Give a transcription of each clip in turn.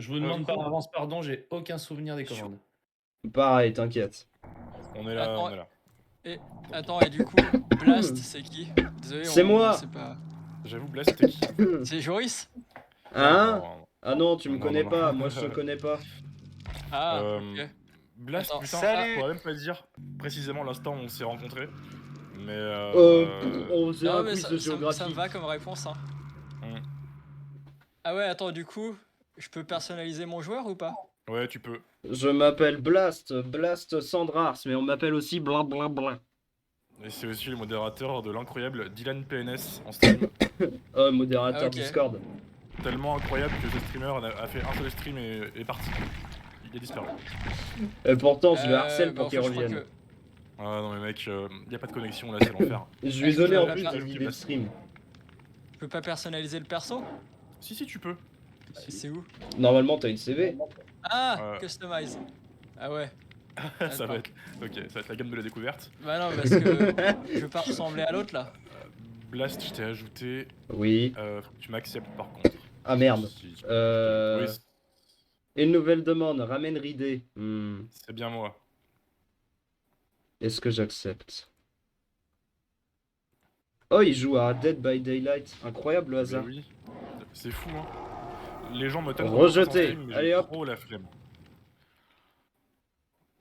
Je vous Du demande par coup, avance pardon, j'ai aucun souvenir des sur- commandes. Pareil, t'inquiète. on est là, on Attends, est là. et attends, et du coup, Blast, c'est qui? Désolé, C'est on moi. sait pas. J'avoue, Blast, c'était qui? C'est Joris? Non, Hein? non, Ah non, tu me non, non, connais non. pas, moi je te connais pas. Ah, Euh, ok. Blast, Attends, putain, ah, je pourrais même pas dire précisément l'instant où on s'est rencontrés. Mais On faisait non, un mais quiz de ça me géographie. va comme réponse, hein. hmm. Ah ouais, attends, du coup, je peux personnaliser mon joueur ou pas? Ouais, tu peux. Je m'appelle Blast Sandrars, mais on m'appelle aussi Blin Blin Blin. Et c'est aussi le modérateur de l'incroyable Dylan PNS en stream. Oh, modérateur Ah, ok. Discord. Tellement incroyable que ce streamer a fait un seul stream et est parti. Il est disparu. Et pourtant, je le harcèle Bah, pour en qu'il fait, je crois revienne. que. Ah non mais mec, y a pas de connexion là, c'est l'enfer. Je lui ai je donné peux en pas plus faire- des idées de stream. Je peux pas personnaliser le perso? Si, tu peux. C'est où? Normalement, t'as une CV. Ah, customize. Ah ouais. Ça va être. Ok, ça va être la gamme de la découverte. Bah non, parce que je veux pas ressembler à l'autre là. Blast, je t'ai ajouté. Oui. Faut que tu m'acceptes par contre. Ah merde. Si tu- Euh... Oui, Une nouvelle demande, ramène Ridé. c'est bien moi. Est-ce que j'accepte? Oh, il joue à Dead by Daylight. Incroyable le Mais hasard. oui, c'est fou hein. Les gens me tannent Rejeté. mais Allez, j'ai hop. trop la flemme.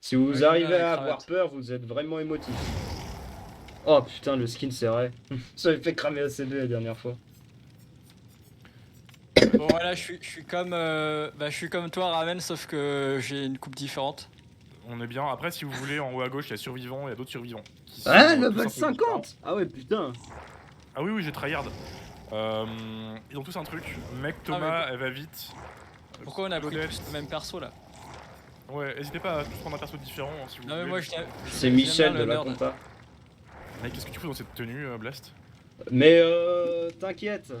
Si vous Ouais, j'aime arrivez bien la à avoir cravate. peur, vous êtes vraiment émotif. Oh putain, le skin c'est vrai. J'avais fait cramer ACB la dernière fois. Bon voilà, je suis comme je suis comme toi Raven, sauf que j'ai une coupe différente. On est bien. Après, si vous voulez, en haut à gauche, il y a survivants, il y a d'autres survivants. Qui sont, Ah, tous un level peu 50. Ah ouais, putain. Ah oui, j'ai tryhard. Ils ont tous un truc. Mec Thomas, elle va vite. Pourquoi on a pris Claudette. tous le même perso là? Ouais, n'hésitez pas à tous prendre un perso différent hein, si vous Non mais voulez. moi C'est j'aime Michel bien de le la nerd. compta. Mec, qu'est-ce que tu fous dans cette tenue, Blast? Mais t'inquiète.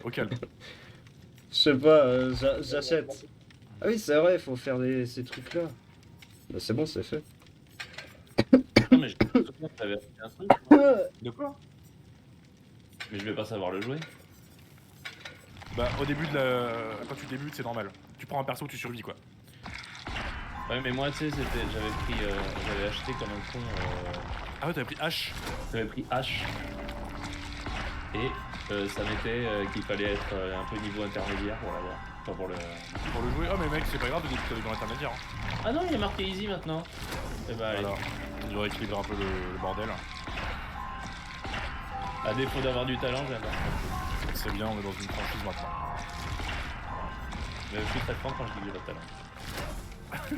Au calme. Je sais pas, j'achète. Ah oui, c'est vrai, faut faire ces trucs là. Bah c'est bon, c'est fait. Non mais je me souviens que t'avais fait un truc, De quoi? mais je vais pas savoir le jouer. Bah, au début de la. Quand tu débutes, c'est normal. Tu prends un perso, tu survis quoi. Ouais mais moi tu sais j'avais acheté comme un con, Ah ouais, t'avais pris H. j'avais pris H. Et ça mettait qu'il fallait être un peu niveau intermédiaire pour l'avoir. Enfin pour le. Pour le jouer. Oh, mais mec, c'est pas grave de débuter avec dans l'intermédiaire. Hein. Ah non il est marqué easy maintenant. Et bah allez. Voilà. Il devrait équilibrer un peu le bordel. À défaut d'avoir du talent, j'adore. C'est bien, on est dans une franchise maintenant. Mais je suis très franc quand je dis que j'ai pas de talent.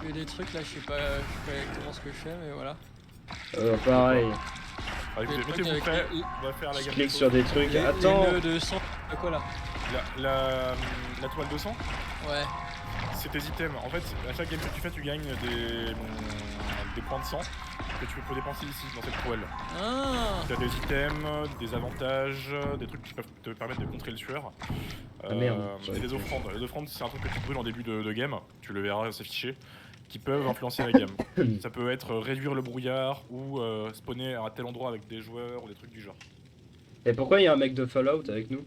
Il y a des trucs là, je sais pas exactement ce que je fais, mais voilà. Pareil. Allez, Des écoutez, trucs mettez-vous avec prêts. On va faire la Je gamme. clique de sur choses. des trucs. Les Attends. nœuds de son, quoi là? La toile de sang, Ouais. c'est tes items. En fait, à chaque game que tu fais, tu gagnes des points de sang que tu peux dépenser ici, dans cette toile. Ah. Tu as des items, des avantages, des trucs qui peuvent te permettre de contrer le tueur. Ah merde, Et des offrandes. Les offrandes, c'est un truc que tu brûles en début de game, tu le verras s'afficher, qui peuvent influencer la game. Ça peut être réduire le brouillard ou spawner à tel endroit avec des joueurs ou des trucs du genre. Et pourquoi il y a un mec de Fallout avec nous?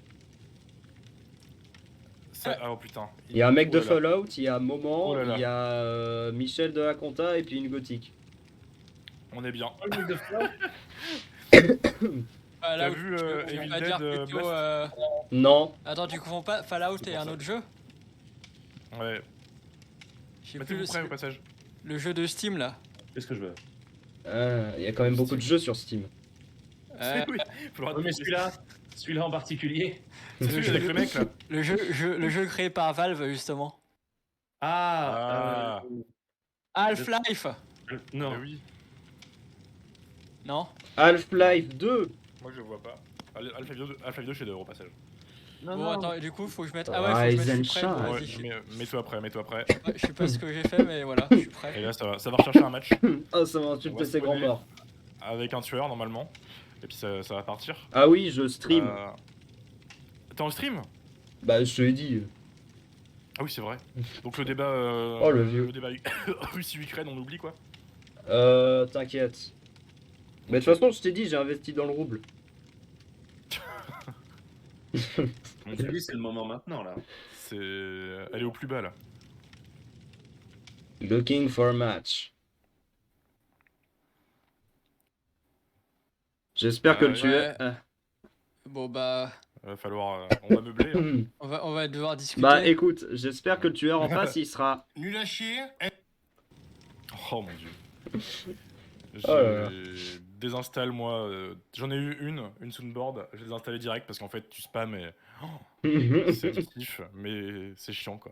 Ah oh putain. Il y a un mec de Oh là là. Fallout, il y a Moment, Oh là là. il y a Michel de la compta et puis une gothique. On est bien. Ah, là T'as où vu, tu Evil vas Dead, dire plutôt, Non. Attends, tu confonds pas Fallout et un autre jeu? Ouais. Je sais plus Mettez-vous prêts au passage. le jeu de Steam là. Qu'est-ce que je veux? Il y a quand même beaucoup de jeux sur Steam. Oui, faudra Oui mais celui-là en particulier. C'est celui avec le mec là. Le jeu créé par Valve justement. Ah, Half-Life. non. Mais oui, Non? Half-Life 2. moi je le vois pas. Alpha 2 chef-d'œuvre au passage. Non, Bon non. attends, du coup faut que je mette. Ah ouais, faut que je mette, je suis prêt. Ryzen Bon, Ouais, vas-y, mets-toi prêt, mets-toi prêt. je sais pas ce que j'ai fait, mais voilà, je suis Et prêt. là, ça va rechercher un match Oh, ça m'a tué On le va PC grand spawner. mort. avec un tueur normalement. Et puis ça va partir. Ah oui, je stream. T'es en stream? Bah, je te l'ai dit. Ah oui, c'est vrai. Donc le débat. Oh, le vieux. Le débat Russie-Ukraine, on oublie quoi. T'inquiète. Mais de toute façon, je t'ai dit, j'ai investi dans le rouble. On se dit c'est le moment maintenant là. C'est... Elle est au plus bas là. Looking for a match. J'espère que Ouais. tu es. Bon bah, Va falloir... on va meubler. Hein. on va devoir discuter. Bah écoute, j'espère que le tueur en face il sera. Nul à chier. Oh mon dieu. Je Oh là là. désinstalle moi. J'en ai eu une soundboard. Je l'ai désinstallée direct parce qu'en fait tu spams et. C'est addictif, mais c'est chiant quoi.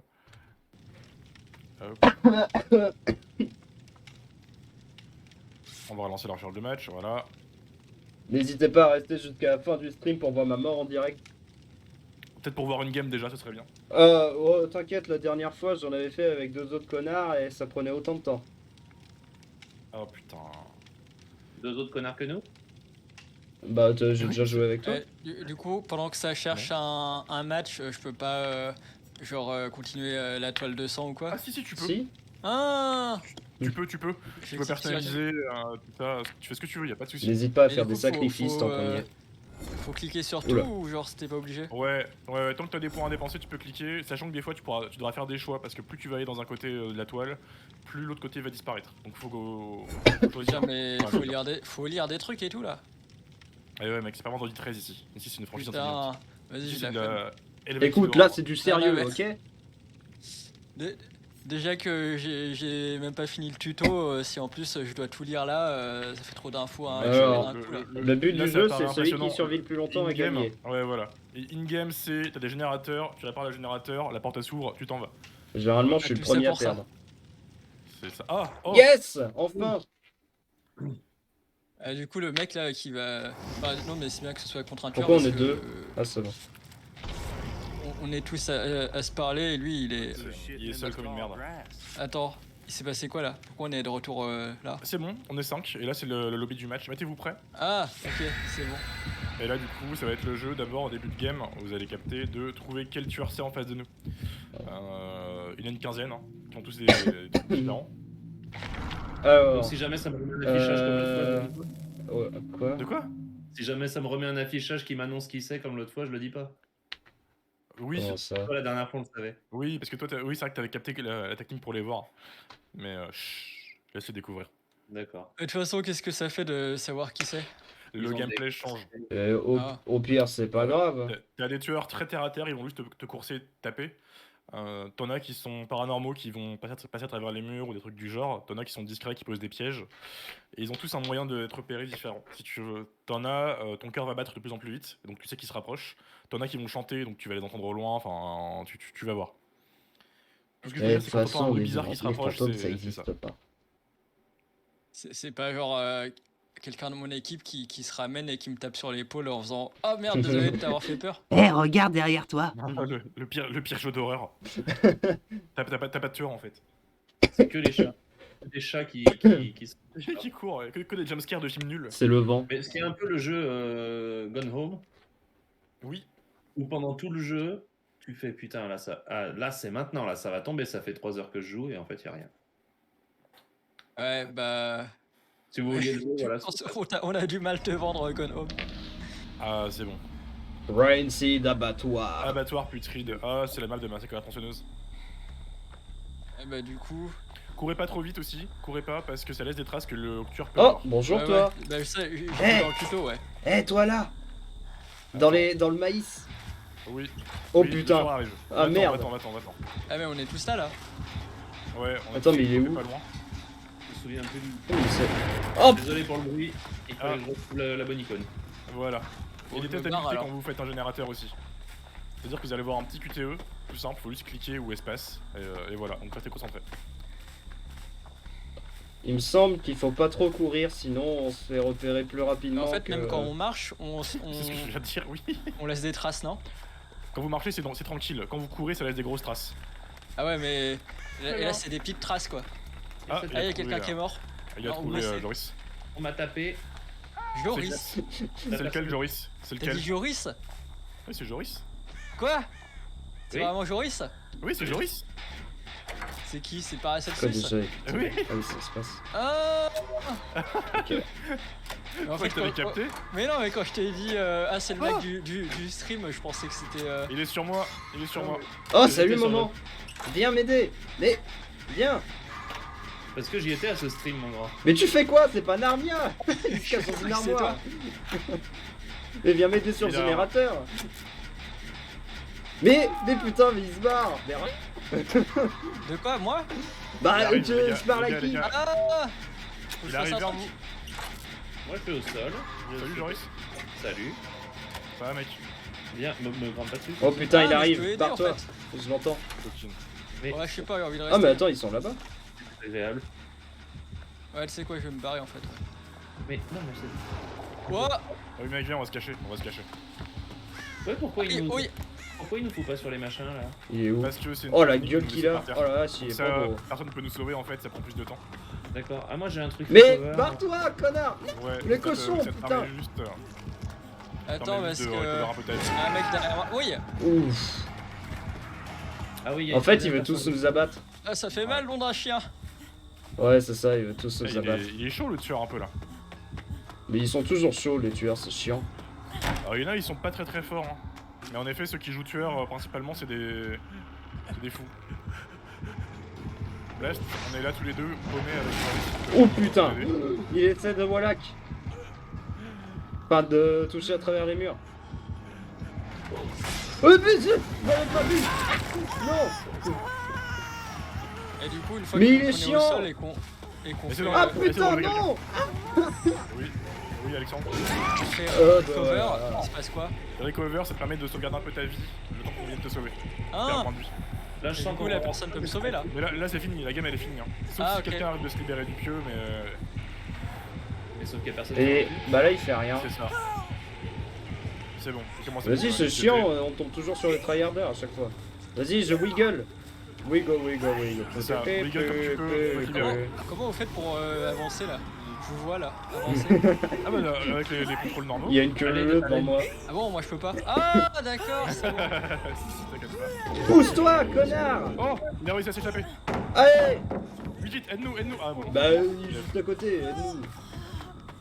Hop. On va relancer la recharge de match, voilà. N'hésitez pas à rester jusqu'à la fin du stream pour voir ma mort en direct. Peut-être pour voir une game déjà, ce serait bien. Oh, t'inquiète, la dernière fois j'en avais fait avec 2 autres connards et ça prenait autant de temps. Oh putain. 2 autres connards que nous. Bah j'ai déjà joué avec toi. Du coup, pendant que ça cherche un match, je peux pas continuer la toile de sang ou quoi? Ah si tu peux. Si. Ah, Tu peux. Tu peux j'ai personnaliser tout ça. Tu fais ce que tu veux, y a pas de souci. N'hésite pas à Mais faire du des coup, sacrifices tant qu'on y est. Faut cliquer sur Oula. tout ou genre c'était pas obligé? Ouais, tant que t'as des points à dépenser, tu peux cliquer, sachant que des fois tu devras faire des choix parce que plus tu vas aller dans un côté de la toile, plus l'autre côté va disparaître. Donc faut choisir. Putain, mais faut lire des trucs et tout là. Ah ouais mec, c'est pas vendredi 13 ici. Ici c'est une franchise intelligente. Putain, vas-y, Ici j'ai c'est la de flemme. la... Elevator. Écoute, là c'est du sérieux, mais- ok? Déjà que j'ai même pas fini le tuto, si en plus je dois tout lire là, ça fait trop d'infos. Hein, Alors, je vais d'un coup, là. Le but là, du ça jeu paraît c'est celui qui impressionnant. survit le plus longtemps à In-game, gagner. ouais voilà. Et in-game c'est, t'as des générateurs, tu répares le générateur, la porte s'ouvre, tu t'en vas. Généralement je suis le Tout ça premier à pour ça. perdre. C'est ça. Ah oh Yes! Enfin! Du coup, le mec là qui va. Bah, non, mais c'est bien que ce soit contre un tueur. Pourquoi on parce est que, deux? Ah c'est bon. on est tous à se parler et lui il est. Il est seul comme une merde. Attends, il s'est passé quoi là? Pourquoi on est de retour là? C'est bon, on est 5 et là c'est le lobby du match. Mettez-vous prêts. Ah, ok, c'est bon. Et là du coup ça va être le jeu d'abord au début de game, vous allez capter de trouver quel tueur c'est en face de nous. Il y en a une quinzaine, hein, qui ont tous des trucs différents. Alors. Donc, si jamais ça me remet un affichage comme l'autre fois, je le dis pas. Ouais, quoi? De quoi? Si jamais ça me remet un affichage qui m'annonce qui c'est comme l'autre fois, je le dis pas. Oui, Comment ça? Toi, la dernière fois, on le savait. oui, parce que toi, oui, c'est vrai que t'avais capté que la technique pour les voir. Mais laisse-les découvrir. D'accord. De toute façon, qu'est-ce que ça fait de savoir qui c'est? Le Ils ont gameplay des- change. Ah. Au pire, c'est pas grave. T'as des tueurs très terre à terre, ils vont juste te courser, te taper. T'en as qui sont paranormaux, qui vont passer à travers les murs ou des trucs du genre. T'en as qui sont discrets, qui posent des pièges. Et ils ont tous un moyen d'être repérés différent. Si tu veux, t'en as, ton cœur va battre de plus en plus vite, donc tu sais qu'ils se rapprochent. T'en as qui vont chanter, donc tu vas les entendre au loin. Enfin, tu vas voir. Tout ce que je veux Et de dire, toute c'est quand t'entends un façon, bruit les bizarre qui se rapproche, fantômes ça c'est ça. existe pas. C'est pas genre quelqu'un de mon équipe qui se ramène et qui me tape sur l'épaule en faisant oh merde, désolé de t'avoir fait peur. Eh, regarde derrière toi. Le pire jeu d'horreur. T'as pas de tueur en fait. C'est que les chats. Des chats qui Qui court, que des jumpscares de films nuls. C'est le vent. Mais c'est un peu le jeu Gone Home, Oui. où pendant tout le jeu, tu fais putain, là, là c'est maintenant, là ça va tomber, ça fait 3 heures que je joue et en fait il a rien. Ouais, bah. Si vous vouliez le jeu, voilà. On a du mal te vendre Gone Home. Ah, c'est bon. Rancid abattoir. Abattoir putride. Ah, c'est la map de Massacre à la tronçonneuse. Et bah, du coup. Courez pas trop vite aussi. Courez pas parce que ça laisse des traces que le tueur peut Oh, avoir. bonjour Ouais, toi. ouais. Bah, je sais, j'ai Eh dans le tuto, ouais. Eh, toi là. Dans le maïs. Oui. Oh Oui, le tueur putain. arrive. Ah, merde. Va-t'en. Ah, mais on est tous là. Ouais, on Attends, mais il est où pas loin. Je me souviens plus. Oh, il sait. Oh, Désolé pour le bruit, il fallait Ah. que je retrouve la bonne icône. Voilà. Faut Et que les je me tests barre, d'habilité alors. quand vous faites un générateur aussi. C'est-à-dire que vous allez voir un petit QTE, tout simple, faut juste cliquer ou espace, et voilà, donc restez concentré. il me semble qu'il faut pas trop courir, sinon on se fait repérer plus Mais rapidement. en fait, que- même quand on marche, C'est ce que je viens de dire, oui. on laisse des traces, non? Quand vous marchez, c'est tranquille. Quand vous courez, ça laisse des grosses traces. Ah ouais, mais. Et là, Alors c'est des petites traces, quoi. Ah, Ah, il y a quelqu'un qui est mort. Il a Non, trouvé blessé. Joris. On m'a tapé. Joris. C'est lequel, Joris? C'est T'as lequel? dit Joris? Oui, c'est Joris. Quoi? C'est Oui. vraiment Joris? Oui, c'est Joris. C'est qui? C'est Quoi Paracelsus? déjà avec... Oui. Ah oui, ça se passe. Ah Ok. Mais en Toi, fait, que t'avais capté. mais non, mais quand je t'ai dit ah c'est le mec du stream, je pensais que c'était Il est sur moi, il est sur moi. Oh, J'étais salut sur maman. Viens m'aider. Mais viens. Parce que j'y étais à ce stream, mon grand. Mais tu fais quoi? C'est pas Narnia. Il se cache dans une C'est armoire. Mais viens m'aider sur le Il a- générateur. Mais putain, mais il se barre. Mais rien. De quoi, moi? Bah, Il arrive, les gars, je parle les à gars, les qui? gars. Ah Il arrive vers vous. Moi, je suis au sol. Salut Joris. Salut. Ça va mec? Viens, me grimpe pas dessus. Oh putain, Ah, il mais je arrive. peux aider, Barre-toi. en fait. Je l'entends. Coquine. Mais- Ouais, je sais pas, j'ai envie de rester. Ah, mais attends, ils sont là-bas. C'est agréable. Ouais, tu sais quoi, je vais me barrer en fait. Mais non, mais c'est. Ouais, Ah oui mec viens, on va se cacher, on va se cacher. Ouais, pourquoi oui, il nous. oui. Pourquoi il nous fout pas sur les machins là? Il est où? Parce que c'est une Oh la technique gueule de nous qu'il laisser a. par terre. Oh la vache, il est Ça, pas beau. personne ne peut nous sauver en fait, ça prend plus de temps. D'accord. Ah, moi j'ai un truc. Mais cover. barre-toi, connard. Ouais, Les ça te- cochons, ça te putain. permet juste, Attends, permet parce juste de que. récupérer un peu ta vie. Un mec derrière moi. Oui. Ouf. Ah oui, il y a En fait, une il veut personne. tous nous abattre. Ah, ça fait mal, nom d'un chien. Ouais, c'est ça, il veut tous Ah, nous abattre. il est chaud le tueur un peu là. Mais ils sont toujours chauds, les tueurs, c'est chiant. Alors il y en a, ils sont pas très très forts. Hein. Mais en effet, ceux qui jouent tueur, principalement, c'est des fous. Là, on est là tous les deux, paumés avec Oh putain, il essaie de Wallach. Pas de toucher à travers les murs. Oh mais j'avais pas vu. Non. Et du coup, une fois Mais qu'on il est est au chiant. sol et qu'on Essaie fait, de- Ah essaie de putain, relever non. Oui, Alexandre. on fait bah, cover, voilà. il se passe quoi? Le recover, ça te permet de sauvegarder un peu ta vie, le temps qu'on vienne te sauver. Faire un Ah, point de vie. Là, je du sens coup, qu'on la va- personne peut me sauver là. Mais là c'est fini, la game elle est finie. Hein. Sauf Ah, si ok. quelqu'un arrive de se libérer du pieu, mais Mais sauf qu'il y a personne. Et bah là, il fait rien. c'est ça. C'est bon, il commence à Vas-y, nous c'est inquiéter. chiant, on tombe toujours sur les tryharders à chaque fois. Vas-y, je wiggle. Wiggle, wiggle, wiggle. C'est ça, wiggle comme tu peux, on va libérer. Comment vous faites pour avancer là? Je vous vois là, avancer. Ah bah là, avec les contrôles normaux. Il y a une queue Allez, leu allez. devant moi. Ah bon, moi je peux pas. Ah, d'accord, c'est bon. Si, t'inquiète pas. Pousse-toi, connard. Oh, il a réussi à s'échapper. Allez. Vite, aide-nous, aide-nous. Ah bon, Bah, il est juste à côté, aide-nous.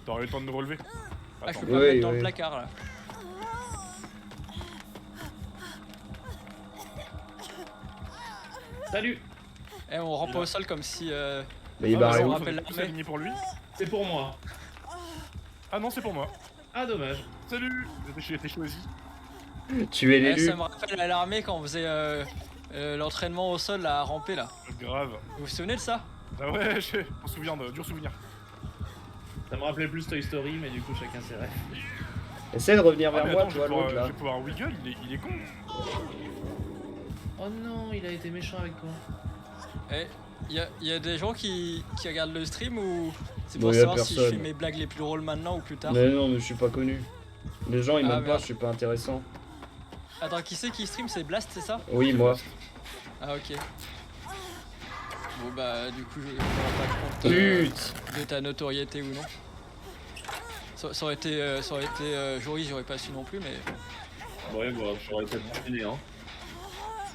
t'aurais eu le temps de nous relever. Ah, je Attends. peux pas me Oui, mettre dans le oui. placard là. Salut. Eh, on rampe au sol comme si. Mais il Ah, va bah, arriver on où? on rappelle est tous l'armée. alignés pour lui. C'est pour moi. Ah non, c'est pour moi. Ah, dommage. Salut, j'ai été choisi. Tu es Eh, l'élu. ça me rappelle à l'armée quand on faisait l'entraînement au sol là, à ramper là. Grave. Vous vous souvenez de ça? Ah ouais, on se souvient de dur souvenir. Ça me rappelait plus Toy Story, mais du coup, chacun ses rêves. Essaie de revenir Ah, vers mais moi, attends, toi, l'autre je là. vais pouvoir wiggle, il est con. Oh non, il a été méchant avec toi. Eh, y a des gens qui regardent le stream ou c'est Bon, pour y a savoir si je personne. fais mes blagues les plus drôles maintenant ou plus tard? Mais non, mais je suis pas connu. Les gens ils Ah, m'aiment pas, merde. je suis pas intéressant. Attends, qui c'est qui stream? C'est Blast, c'est ça? Oui, moi. Ah, ok. Bon, bah, du coup, je me rends pas compte Pute. de ta notoriété ou non. Ça aurait été, Joris, j'aurais pas su non plus, mais. Ouais, bon, j'aurais été terminé, hein.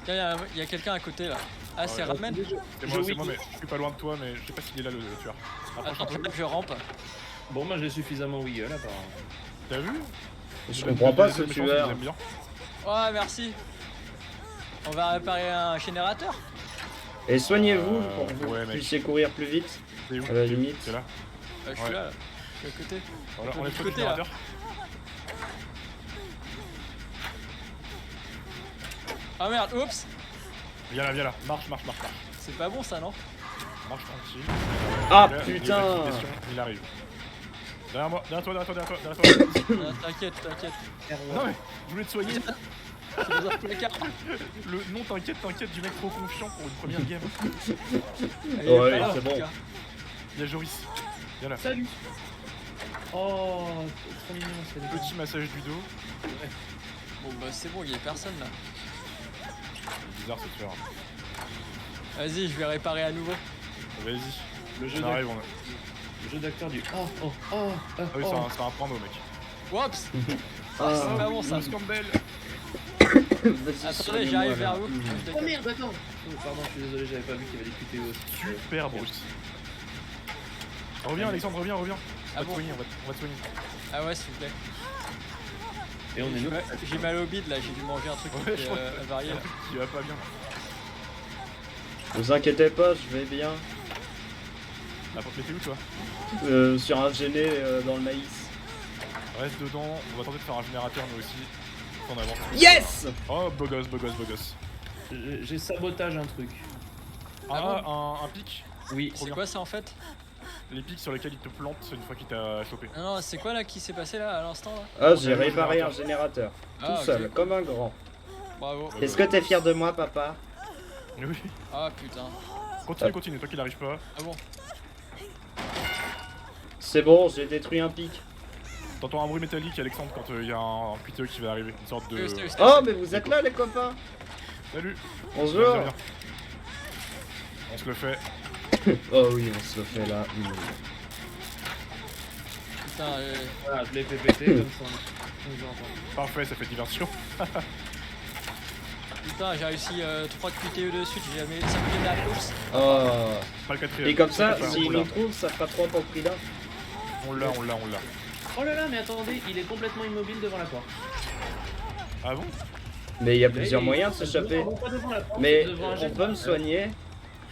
Tiens, y a quelqu'un à côté là. Ah, c'est Ouais. Ramen? C'est moi, mais je suis pas loin de toi, mais je sais pas s'il est là le tueur. Approche un Attends, peu. je rampe. Bon, moi j'ai suffisamment wiggle apparemment. T'as vu? Je comprends pas ce Les méchants, tueur. ils aiment bien. Ouais, merci. On va réparer un générateur. Et soignez-vous pour que vous ouais, mec. puissiez courir plus vite. T'es où? À la limite. T'es là. Je suis Ouais. là. Je suis à côté. Voilà, De on est l'autre le côté, là. générateur. Ah merde, oups. Viens là, marche. C'est pas bon ça, non? Marche tranquille. Ah Là, il y a putain. une petite question, il arrive. Derrière moi, derrière toi. T'inquiète. Non mais, je voulais te soigner. C'est dans un placard. Le non t'inquiète du mec trop confiant pour une première game. Il est Ouais, pas là, c'est en bon. tout cas. Il y a Joris. Viens là. Salut. Oh, trop mignon, c'est des Petit massage du dos. Bon bah c'est bon, il y a personne là. C'est bizarre ce tueur. Vas-y, je vais réparer à nouveau. Vas-y. Le jeu On arrive, on a... Le jeu d'acteur du Ah oui, c'est un prendre mec. Oups. Ah. C'est pas bon ça. Campbell. Vas-y, Attendez, soigne-moi, j'arrive là. vers vous. Oh merde, attends. Oh, pardon, je suis désolé, j'avais pas vu qu'il y avait des QTE aussi. Super brut. Reviens Alexandre, reviens. On Ah va te bon soigner, on va te soigner. Ah ouais, s'il vous plaît. Et on est nous. J'ai mal au bide là, j'ai dû manger un truc Ouais, je crois avarié là. Tu vas pas bien. Vous inquiétez pas, je vais bien. La porte t'es où toi? Sur un gêné dans le maïs. Reste dedans, on va tenter de faire un générateur nous aussi. En avance. Yes! Oh, beau gosse. J'ai sabotage un truc. Ah, un pic. Oui. C'est quoi ça en fait? Les pics sur lesquels il te plante une fois qu'il t'a chopé. Non, c'est quoi là qui s'est passé là à l'instant là? Ah, j'ai réparé un générateur. Ah, Tout ok. seul, comme un grand. Bravo. Est-ce que t'es fier de moi, papa? Oui. Ah putain. Continue, toi qui n'arrives pas. Ah bon? C'est bon, j'ai détruit un pic. T'entends un bruit métallique Alexandre quand il y a un QTE qui va arriver. Une sorte de... Oh, mais vous êtes là, les copains! Salut. Bonjour! Viens. On se le fait. Oh oui, on se le fait là. Putain, Voilà, je l'ai fait péter comme ça. On vous entend. Parfait, ça fait diversion. putain, j'ai réussi 3 QTE de suite, j'ai jamais. Ça me fait de la course. Oh. Pas le quatrième. Et comme ça, T'inquiète pas, s'il on nous l'a. trouve, ça fera 3 pour le prix d'un. On l'a. Oh là là, mais attendez, il est complètement immobile devant la porte. Ah bon? Mais il y a plusieurs moyens de s'échapper. Pas devant la porte, Mais devant un on jet. peut me soigner.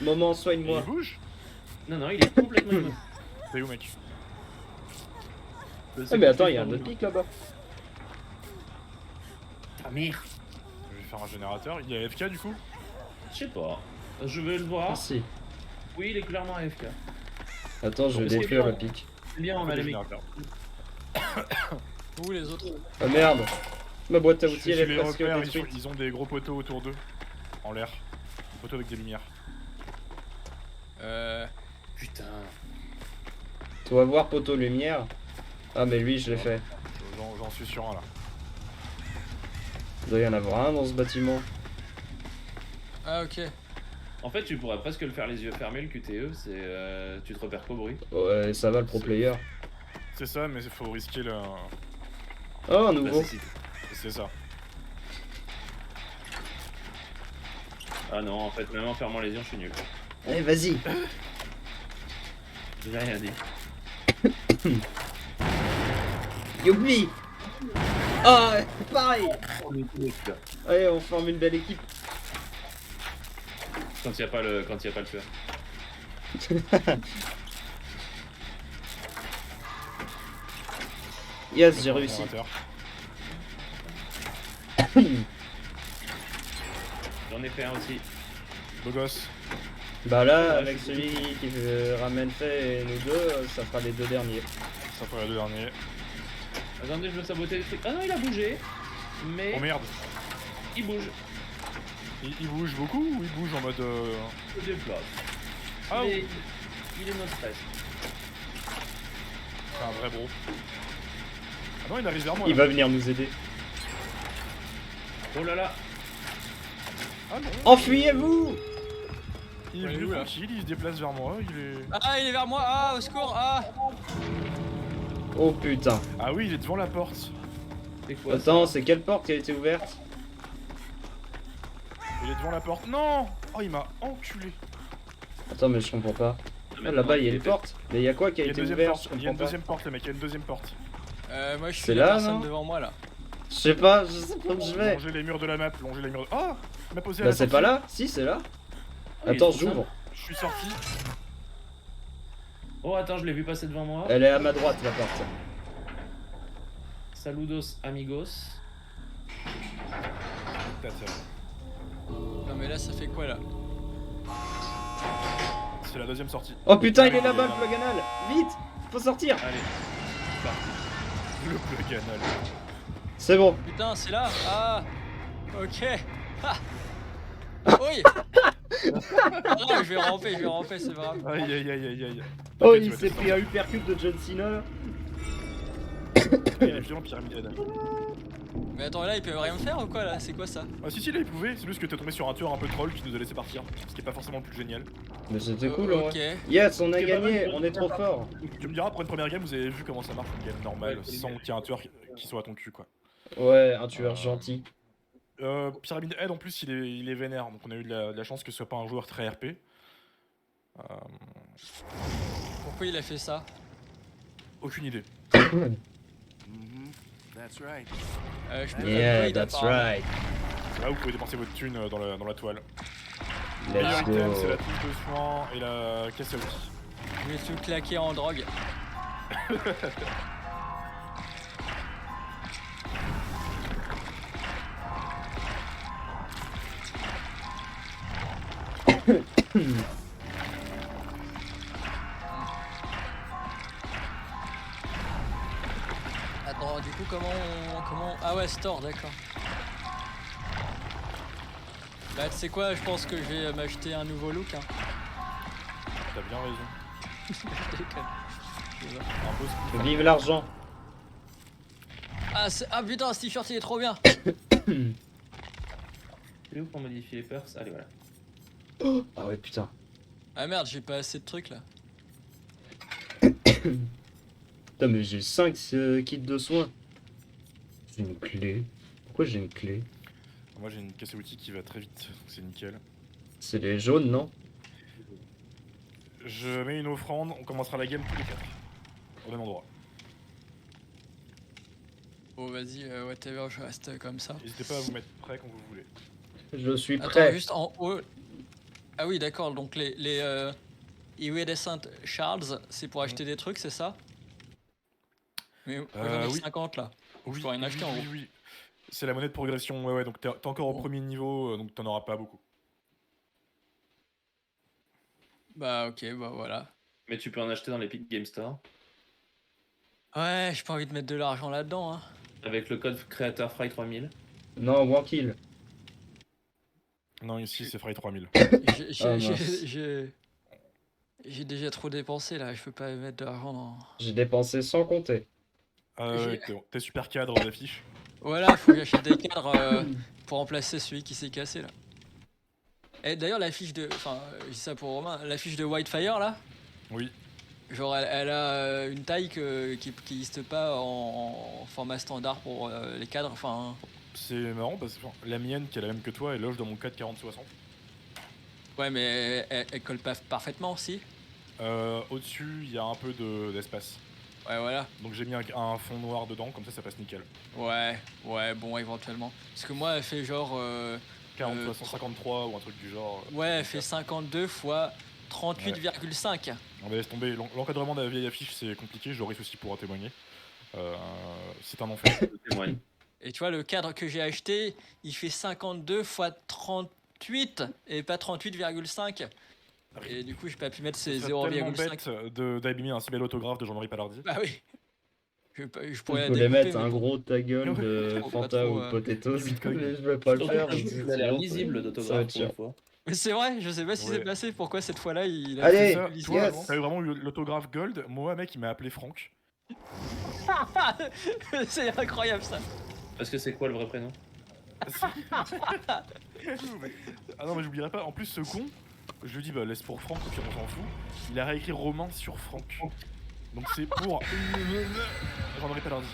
Moment, Il soigne-moi. bouge? Non, non, il est complètement immobile. T'es où mec? Ah, mais attends, il y a un autre pic là-bas. Ah merde. Je vais faire un générateur. Il y a FK du coup? Je sais pas. Je vais le voir. Ah si. Oui, il est clairement AFK. Attends, je vais Est-ce détruire que- le pic. Bien, on a Fais les des mecs. générateurs. Où les autres? Ah merde. Ma boîte à Je outils, suis elle est les presque repères, détruite. ils ont des gros poteaux autour d'eux. En l'air. Des poteaux avec des lumières. Putain. Tu vas voir poteau lumière. Ah mais lui, je l'ai fait. J'en suis sur un là. Il doit y en avoir un dans ce bâtiment. Ah ok. En fait, tu pourrais presque le faire les yeux fermés, le QTE, c'est. Tu te repères qu'au bruit. Ouais, ça va le pro player. C'est ça, mais il faut risquer le... Oh, un Bah, nouveau. C'est ça. Ah non, en fait, même en fermant les yeux, je suis nul. Allez, vas-y. J'ai rien dit. Youpi. Ah, pareil. Allez, on forme une belle équipe. Quand il n'y a pas le tueur. Yes, j'ai réussi. Générateur. J'en ai fait un aussi. Beau gosse. Bah là, avec celui qui ramène fait et nous deux, ça fera les deux derniers. Ça fera les deux derniers. Attendez, je veux saboter les trucs. Ah non, il a bougé. Mais Oh merde. il bouge. Il bouge beaucoup ou il bouge en mode... Il se déplace. Ah il, oui. est... il est notre stress. C'est un vrai bro. Ah non, il arrive vers moi. Il là. va venir nous aider. Oh là là. Ah non. Enfuyez-vous! Il Ouais, est où, là tranquille, il se déplace vers moi, il est... Ah, il est vers moi. Ah, au secours. Ah. Oh putain. Ah oui, il est devant la porte. C'est quoi Attends, ça c'est quelle porte qui a été ouverte? Il est devant la porte. Non. Oh, il m'a enculé. Attends, mais je comprends pas. Ah, là-bas, il y a une porte. Mais il y a quoi qui a Il y a une été deuxième ouvert? porte. Je Il y a une comprends pas. deuxième porte, les mecs, il y a une deuxième porte. Moi je suis C'est la là, personne non devant moi là. Je sais pas où je vais. Longer les murs de la map, longer les murs de... Oh, il m'a posé à Bah la c'est sortie. pas là? Si, c'est là. il est Attends, trop j'ouvre. Je suis sorti. Oh, attends, je l'ai vu passer devant moi. Elle est à ma droite, la porte. Saludos, amigos. Non mais là ça fait quoi là? C'est la deuxième sortie. Oh putain, il est là-bas, le plug anal. Vite, faut sortir. Allez. Le plug anal. C'est bon. Putain, c'est là. Ah. Ok. Ah. Oui. Ah, je vais ramper, c'est pas grave. Aïe aïe aïe aïe aïe. Oh, Ok, tu il vas s'est descendre. pris un uppercut de John Cena là. Il est violent pyramide. Mais attends, là, ils peuvent rien me faire ou quoi là? C'est quoi ça? Ah si là il pouvait, c'est juste que t'es tombé sur un tueur un peu troll qui nous a laissé partir. Ce qui est pas forcément le plus génial. Mais c'était cool, en Ok. vrai. Yes, on a C'est pas gagné, mal, on est trop fort. Tu me diras après une première game vous avez vu comment ça marche une game normale Ouais, c'est sans bien. qu'il y ait un tueur qui soit à ton cul quoi. Ouais, un tueur gentil. Pyramid Head en plus il est vénère, donc on a eu de la chance que ce soit pas un joueur très RP. Pourquoi il a fait ça? Aucune idée. That's right. Je peux Yeah, valide, that's apparemment. right. C'est là où vous pouvez dépenser votre thune dans la toile. Le Let's meilleur item go. c'est la touche de soin et la caisse à outils. Je vais tout claquer en drogue. Attends, du coup, comment... Ah ouais, store, d'accord. Bah, tu sais quoi, je pense que je vais m'acheter un nouveau look. Hein. T'as bien raison. Je déconne. Un beau skill. Vive l'argent. Ah putain, ce t-shirt il est trop bien. C'est où pour modifier les perks? Allez, voilà. Ah ouais, putain. Ah merde, j'ai pas assez de trucs là. Putain, mais j'ai 5 kits de soins. J'ai une clé. Pourquoi j'ai une clé? Moi j'ai une caisse à outils qui va très vite, donc c'est nickel. C'est les jaunes, non? Je mets une offrande, on commencera la game tous les 4. Au même endroit. Bon vas-y, whatever, je reste comme ça. N'hésitez pas à vous mettre prêt quand vous voulez. Je suis Attends, prêt. juste en haut. Ah oui, d'accord, donc les Iridescent Shards, c'est pour acheter des trucs, c'est ça? Mais moi, j'en ai oui. 50 là. Oui, peux rien acheter, en gros. oui. C'est la monnaie de progression, ouais, donc t'es encore au Bon. premier niveau, donc t'en auras pas beaucoup. Bah ok, bah voilà. Mais tu peux en acheter dans l'Epic Game Store. Ouais, j'ai pas envie de mettre de l'argent là-dedans, hein. Avec le code créateur Fry 3000. Non, one kill. Non, ici c'est Fry 3000. Ah, mince. J'ai déjà trop dépensé là, je peux pas mettre de l'argent dans... J'ai dépensé sans compter. Ouais, t'es super cadre d'affiche. Voilà, faut que j'achète des cadres pour remplacer celui qui s'est cassé là. Et d'ailleurs la fiche de... Enfin, je dis ça pour Romain, la fiche de Whitefire là, Oui. genre elle a une taille qui n'existe pas en format standard pour les cadres, enfin... C'est marrant parce que la mienne, qui est la même que toi, elle loge dans mon 440-60. Ouais mais elle colle pas parfaitement aussi. Au-dessus, il y a un peu d'espace. Ouais voilà. Donc j'ai mis un fond noir dedans, comme ça passe nickel. Ouais, bon éventuellement. Parce que moi elle fait genre... 40-60-53 ou un truc du genre. Ouais, elle fait 52 fois 38,5. On va laisser tomber. L'encadrement de la vieille affiche, c'est compliqué, j'aurai aussi pour en témoigner. C'est un enfer. Je témoigne. Et tu vois, le cadre que j'ai acheté, il fait 52 fois 38 et pas 38,5. Et du coup, j'ai pas pu mettre ces C'est tellement 0,5. bête d'abîmer un si bel autographe de Jean-Marie Palardi. Bah oui. Je Je pourrais peux la les découper, mettre mais un bon. gros ta gueule de Faut pas Fanta trop, ou Potatoes, Bitcoin. mais je vais pas le faire. Il a l'air lisible Ça va d'autographe être pour une chiant. fois. Mais c'est vrai, je sais pas ce qui Ouais. s'est passé. Pourquoi cette fois-là, il a Allez, fait Ça, lisible toi, yes. t'avais vraiment eu l'autographe Gold. Moi, mec, il m'a appelé Franck. C'est incroyable ça. Parce que c'est quoi le vrai prénom? Ah non, mais j'oublierai pas. En plus, ce con, je lui dis, bah laisse pour Franck, au pire, on s'en fout. Il a réécrit Romain sur Franck. Donc c'est pour. Jean-Marie Palardi.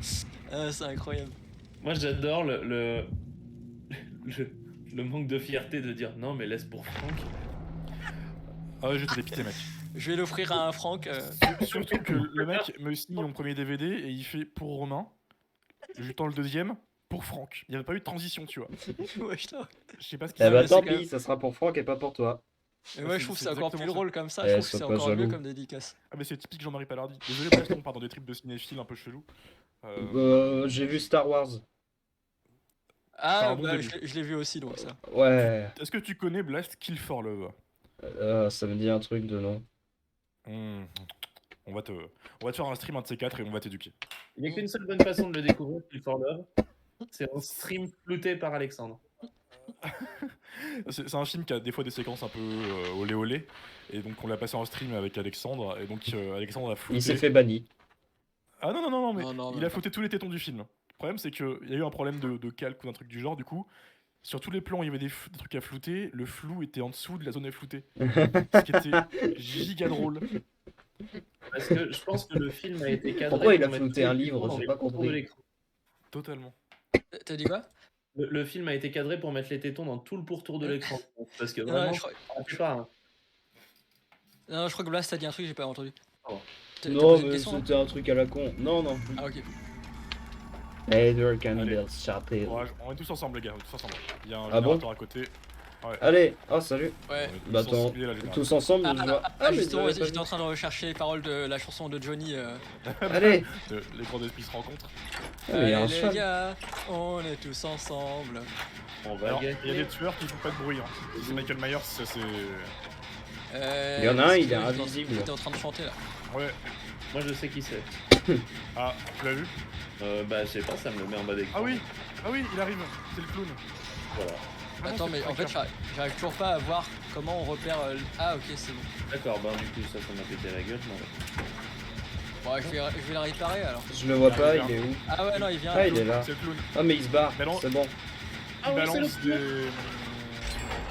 C'est incroyable. Moi j'adore le manque de fierté de dire non mais laisse pour Franck. Ah ouais, j'étais dépité, mec. Je vais l'offrir à un Franck. Surtout que le mec me signe mon premier DVD et il fait pour Romain. Je lui tends le deuxième pour Franck. Il n'y avait pas eu de transition, tu vois. Ouais, putain. Je sais pas ce qu'il Eh bah mais tant c'est quand pis, ça sera pour Franck et pas pour toi. Et moi, je trouve que c'est encore plus exactement ça. drôle comme ça. Eh, Je trouve que sois c'est pas encore mieux jaloux. comme dédicace. Ah mais c'est typique Jean-Marie Palardi. Désolé parce qu'on part dans des trips de cinéphiles un peu chelous. J'ai vu Star Wars. C'est Ah, un bon bah, début. je l'ai vu aussi, donc ça. Ouais, Est-ce que tu connais Blast Kill for Love? ça me dit un truc de nom. On va te faire un stream un de ces quatre et on va t'éduquer. Il n'y a qu'une seule bonne façon de le découvrir, Kill for Love. C'est en stream flouté par Alexandre. C'est un film qui a des fois des séquences un peu olé olé. Et donc on l'a passé en stream avec Alexandre. Et donc Alexandre a flouté. Il s'est fait banni. Ah non, mais Non, il même a flouté tous les tétons du film. Le problème c'est qu'il y a eu un problème de calque ou d'un truc du genre. Du coup, sur tous les plans où il y avait des trucs à flouter, le flou était en dessous de la zone à flouter. Ce qui était giga drôle. Parce que je pense que le film a été cadré. Pourquoi il a pour mettre flouté tous un les livre, boutons dans j'ai les pas contours compris. de l'écran. Totalement. T'as dit quoi? Le film a été cadré pour mettre les tétons dans tout le pourtour de l'écran. Parce que Non, vraiment, je crois, ça fait pas. Hein. non, je crois que Blast a dit un truc que j'ai pas entendu. Oh. T'as Non, posé une mais question, non c'était un truc à la con. Non, non. Ah ok. Edward Campbell, Allez. Chapel. Ouais, on est tous ensemble, les gars, on est tous ensemble. Il y a un Ah bon générateur à côté. Ouais. Allez, oh salut. Ouais. On est Bah tous attends, sensibilisés, là, généralement. tous ensemble, Ah, je vois. ah, mais justement, j'avais pas j'étais vu. en train de rechercher les paroles de la chanson de Johnny. Allez, Les grands esprits se rencontrent. ah, mais il y a un Allez les cheval. gars, on est tous ensemble. On va Alors, il y a gagner. des tueurs qui font pas de bruit. Hein. Si c'est Michael Myers, ça c'est. Il y en a un, parce il que est j'étais en- invisible. J'étais en train de chanter là. Ouais. Moi, je sais qui c'est. Ah, tu l'as vu? Bah, je sais pas, ça me le met en bas d'écran. Ah oui! Ah oui, il arrive! C'est le clown! Voilà. Ah non, Attends, c'est mais le en fait, tracker. j'arrive toujours pas à voir comment on repère. Ah, ok, c'est bon. D'accord, bah, du coup, ça m'a pété la gueule. Non. Bon, je vais la réparer alors. Je le vois Ah, pas, il il est où? Ah, ouais, non, il vient. Ah, il est là. C'est le clown. Ah, mais il se barre, Mais non. c'est bon. Il Ah ouais, c'est balance le des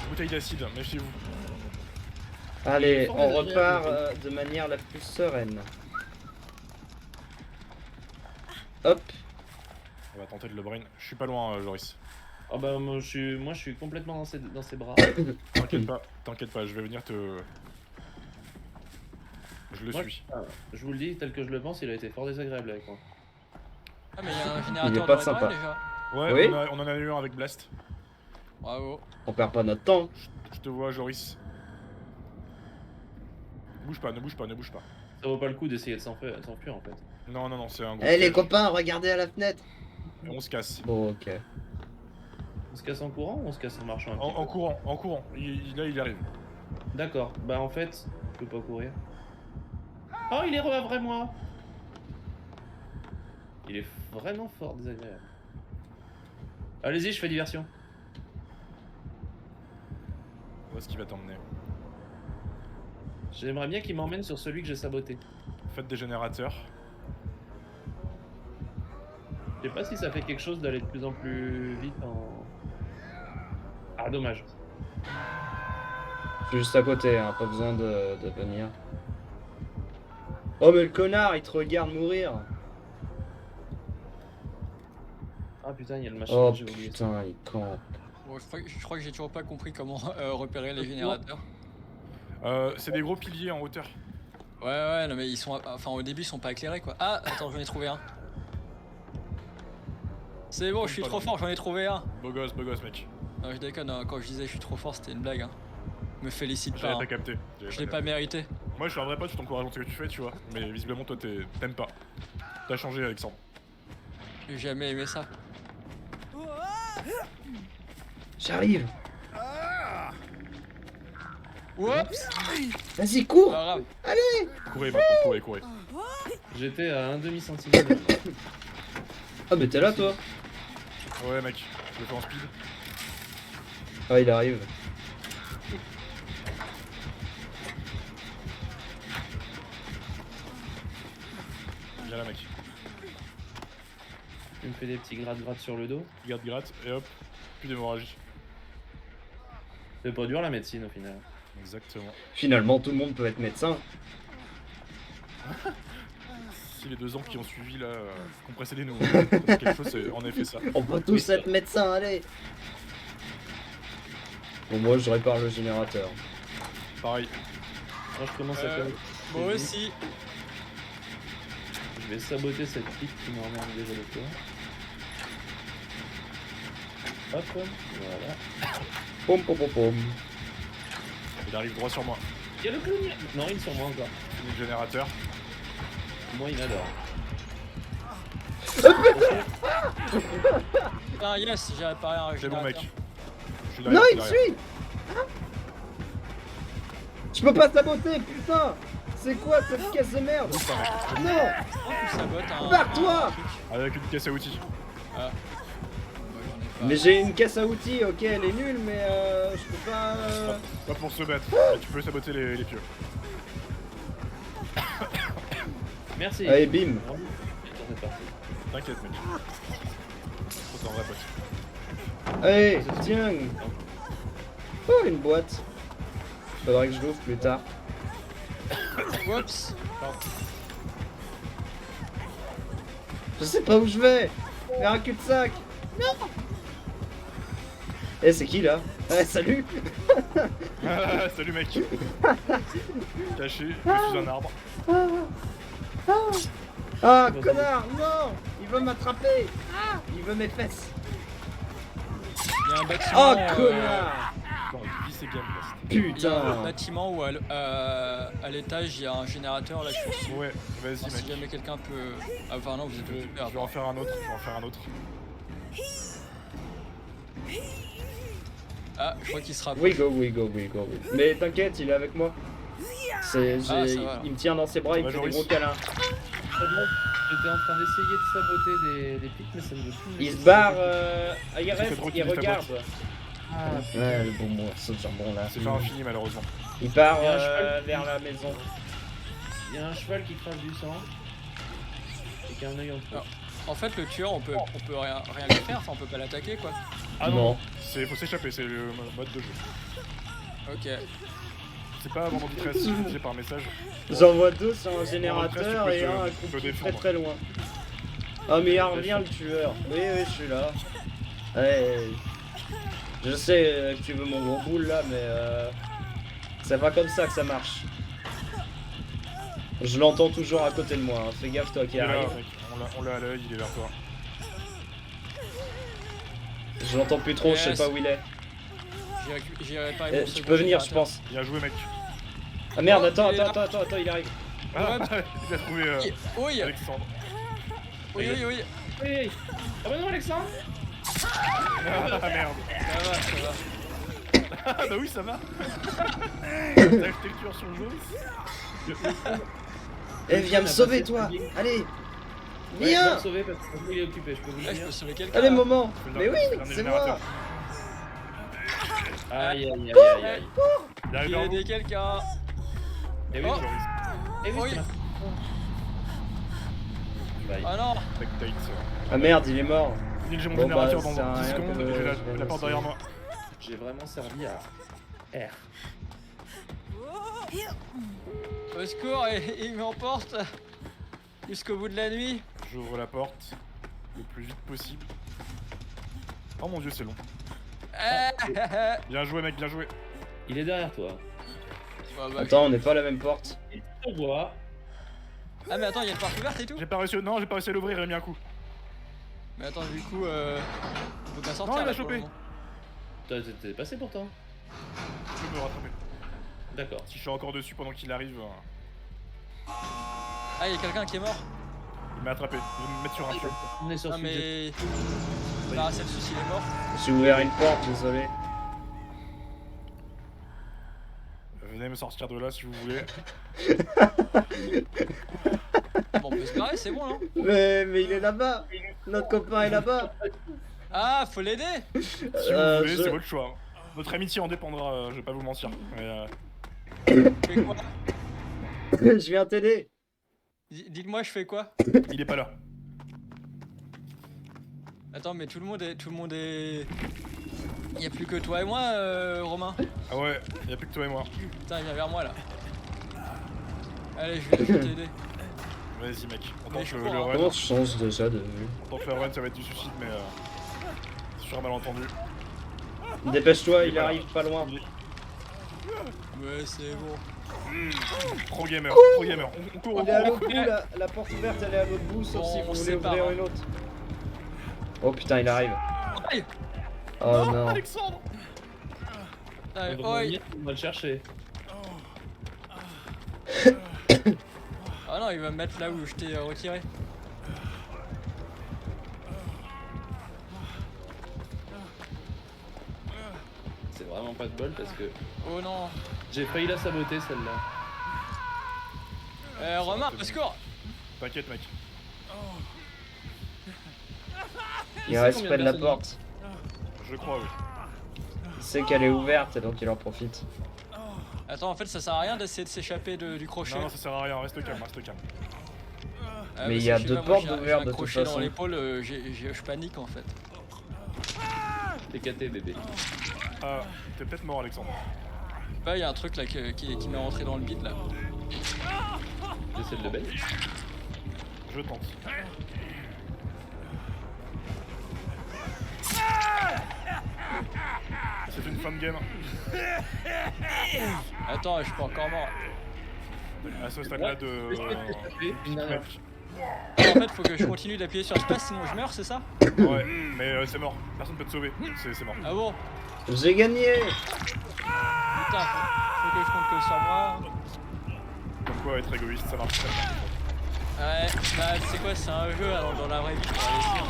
bouteilles d'acide, méfiez-vous. Allez, fort on désagréable, repart le de manière la plus sereine. Hop. On va tenter de le brain. Je suis pas loin, Joris. Ah bah, moi, je suis complètement dans ses bras. T'inquiète pas, je vais venir te. Je le Moi, suis. Je vous le dis, tel que je le pense, il a été fort désagréable avec moi. Ah, mais il y a un Il est générateur pas de réparer sympa. déjà. Ouais, Oui. on en a eu un avec Blast. Bravo. On perd pas notre temps. Je te vois, Joris. Bouge pas, ne bouge pas, ne bouge pas. Ça vaut pas le coup d'essayer de s'enfuir en fait. Non, non, non, c'est un gros. Eh les piège. copains, regardez à la fenêtre. Et on se casse. Bon, ok. On se casse en courant ou on se casse en marchant un petit En courant, en courant. Là, il arrive. peu D'accord, bah en fait, je peux pas courir. Oh, il est re après moi. Il est vraiment fort désagréable. Allez-y, je fais diversion. Où est-ce qu'il va t'emmener? J'aimerais bien qu'il m'emmène sur celui que j'ai saboté. Faites des générateurs. Je sais pas si ça fait quelque chose d'aller de plus en plus vite en... Ah, dommage. Je suis juste à côté, hein, pas besoin de venir. Oh mais le connard, il te regarde mourir. Ah putain, il y a le machin, Oh j'ai oublié ça. putain, il campe. Bon, je crois que j'ai toujours pas compris comment repérer les générateurs. C'est des gros piliers en hauteur. Ouais, ouais, non, mais ils sont. Enfin, au début, ils sont pas éclairés quoi. Ah, attends, j'en ai trouvé un. C'est bon, je suis trop fort, j'en ai trouvé un. Beau gosse, mec. Non, je déconne, hein, quand je disais je suis trop fort, c'était une blague. Hein. Me félicite pas. J'avais Hein. pas capté. Je l'ai pas mérité. Moi, je suis un vrai pote, je t'encourage dans ce que tu fais, tu vois. Mais visiblement, toi, t'aimes pas. T'as changé, Alexandre. J'ai jamais aimé ça. J'arrive. Oups! Vas-y, cours. Pas grave. Courez maintenant, courez. J'étais à 1/2 centimètre. Ah mais t'es là toi. Ouais, mec, je le fais en speed. Ah il arrive. Viens là, mec. Tu me fais des petits gratte-gratte sur le dos. Gratte, et hop, plus d'hémorragie. C'est pas dur la médecine au final. Exactement. Finalement tout le monde peut être médecin. Si les 2 ans qui ont suivi là, qui ont précédé nous, c'est quelque chose, c'est en effet ça. On peut tous être médecins, allez. Bon moi je répare le générateur. Pareil. Moi je commence à Euh, faire... Moi aussi. Je vais saboter cette pique qui m'emmerde déjà de toi. Hop, voilà. Pom pom pom pom. Il arrive droit sur moi. Il y a le clown. Non, il est sur moi encore. Fini le générateur. Moi il m'adore. Ah, yes, j'ai réparé un C'est bon, générateur. mec. Je suis Non derrière, il me suit. Je peux pas saboter, putain. C'est quoi cette caisse de merde? Bouge pas, mec. Non. Tu sabotes un. Barre-toi. un truc. Avec une caisse à outils. Ah. Moi, j'en ai pas. Mais j'ai une caisse à outils, ok elle est nulle mais je peux pas... Pas pour se battre, mais tu peux saboter les pieux. Merci. Allez bim. C'est parti. T'inquiète, mec. Toi, t'es un vrai pote. Allez, tiens. Oh une boîte. Faudrait que je l'ouvre plus tard. Oups! Je sais pas où je vais. Vers un cul-de-sac. Eh, c'est qui là? Salut. Salut mec. Caché, je suis un arbre. Ah, connard, non. Il veut m'attraper. Il veut mes fesses. Il y a un bâtiment. Oh, connard. Attends, il vit ses gammes là. Il y a un Putain. bâtiment où à l'étage il y a un générateur là, je suis sûr. Ouais, vas-y Si mec. jamais quelqu'un peut. Ah, enfin non, vous êtes Je vais, occupé. je vais en faire un autre, Ah, je crois qu'il sera. We go. Mais t'inquiète, il est avec moi. ça va. Il me tient dans ses bras, il me fait des gros câlins. J'étais en train d'essayer de saboter des pics, mais ça ne veut plus. Il se barre, il fait reste, trop il qu'il regarde. Ah, Ouais, le bon morceau de jambon là. C'est pas infini malheureusement. Il part Il y a un cheval. vers la maison. il y a un cheval qui crache du sang. Et qui a un œil en trop. En fait, le tueur, on peut rien lui faire, enfin, on peut pas l'attaquer quoi. Ah Non. non, faut s'échapper, c'est le mode de jeu. Ok. C'est pas vraiment très simplifié par message. J'en vois deux sur un En générateur retraite, et tu peux un te accroupi très défendre. très loin. Ah mais il revient le tueur. Oui, je suis là. Ouais. Je sais que tu veux mon gros boule là, mais c'est pas comme ça que ça marche. Je l'entends toujours à côté de moi, hein. Fais gaffe toi qui Il est là, arrive. mec. On l'a à l'œil, il est vers toi. Je l'entends plus trop, je sais Yes. pas où il est. J'ai réparé mon Tu second peux venir, je générateur. pense. Bien joué, mec. Ah merde, Oh, attends, il est là. il arrive. Ah, il a trouvé Oui, Alexandre. oui. Oui. Ah bah non, Alexandre. Ah merde. Ça va. Ah bah oui, ça va. T'as acheté le tueur sur le dos. Eh, viens me sauver toi. Allez. Ouais, Viens. va me sauver parce que il est occupé, je peux vous le Là, je dire. peux sauver quelqu'un. Allez, là. moment. Je fais Mais le oui, dernier c'est moi. générateur. Aïe. Il arrive J'ai vers vous. aidé quelqu'un. Eh oui, Oh. eh oui, Oui. c'est ma- Bye. Ah non. Spectate. Ah merde, il est mort. J'ai mon Bon, générateur bah, dans ça sert à 10 rien secondes que et j'ai je la vais porte essayer. derrière moi. J'ai vraiment servi à R. Au secours, il m'emporte jusqu'au bout de la nuit. J'ouvre la porte le plus vite possible. Oh mon dieu, c'est long. Bien joué, mec, bien joué. Il est derrière toi. Attends, on n'est pas à la même porte. On voit. Ah mais attends, il y a une porte ouverte et tout. J'ai pas réussi, non, j'ai pas réussi à l'ouvrir, il a mis un coup. Mais attends, du coup, on peut pas sortir. Non, il a là, chopé. pour le moment. Toi, t'es passé pourtant. Je peux me rattraper. D'accord. Si je suis encore dessus pendant qu'il arrive, Ah, il y a quelqu'un qui est mort. il m'a attrapé. Il va me mettre sur un feu. On est sur Ah sujet. mais. Bah, Celsus il est mort. J'ai ouvert une porte, désolé. Venez me sortir de là si vous voulez. Bon, on peut se barrer, c'est bon non? Mais il est là-bas. Notre copain est là-bas. Ah, faut l'aider. Si vous voulez, je- c'est votre choix. Notre amitié en dépendra, je vais pas vous mentir. Mais, Fais quoi? Je viens t'aider. Dites-moi, je fais quoi? il est pas là. Attends, mais tout le monde est. Y a plus que toi et moi, Romain. Ah ouais, y a plus que toi et moi. Putain, viens vers moi là. Allez, je vais t'aider. Vas-y mec, on Mais tente je le cours, hein. run. Comment tu changes déjà de vue? On tente le run, ça va être du suicide, mais sur un malentendu. Dépêche-toi, il arrive pas loin. Ouais, c'est bon. Pro gamer, pro gamer. On court, On est à court. l'autre bout, la porte ouverte, elle est à l'autre bout, sauf Bon, si on vous voulez sépare, ouvrir hein. une autre. Oh putain, il arrive. Aïe. Oh non. Alexandre. Aïe, On va oi. venir, on va le chercher. Ah non, il va me mettre là où je t'ai retiré. C'est vraiment pas de bol parce que Oh non. j'ai failli la saboter celle-là. Romain, au secours. T'inquiète mec. Il sait reste combien près de de la personnes porte. Je crois, oui. Il sait qu'elle est ouverte et donc il en profite. Attends, en fait, ça sert à rien d'essayer de s'échapper du crochet. Non, ça sert à rien, reste calme, reste calme. Ah, Mais parce il y que a je sais deux pas, moi, portes j'ai ouvertes un de toute crochet dans façon. l'épaule, je panique en fait. T'es caté bébé. Ah, t'es peut-être mort Alexandre. Bah, il y a un truc là qui m'est rentré dans le bide là. J'essaie de le bête. Je tente. C'est une fin de game. Attends, je suis pas encore mort. À ce stade-là de... En fait, faut que je continue d'appuyer sur space, sinon je meurs, c'est ça? Ouais, mais c'est mort. Personne peut te sauver. C'est mort. Ah bon? J'ai gagné. Putain, faut que je compte que sur moi. Comme quoi, être égoïste, ça marche très bien. Ouais, bah tu sais quoi, c'est un jeu, alors dans la vraie vie, faut réussir.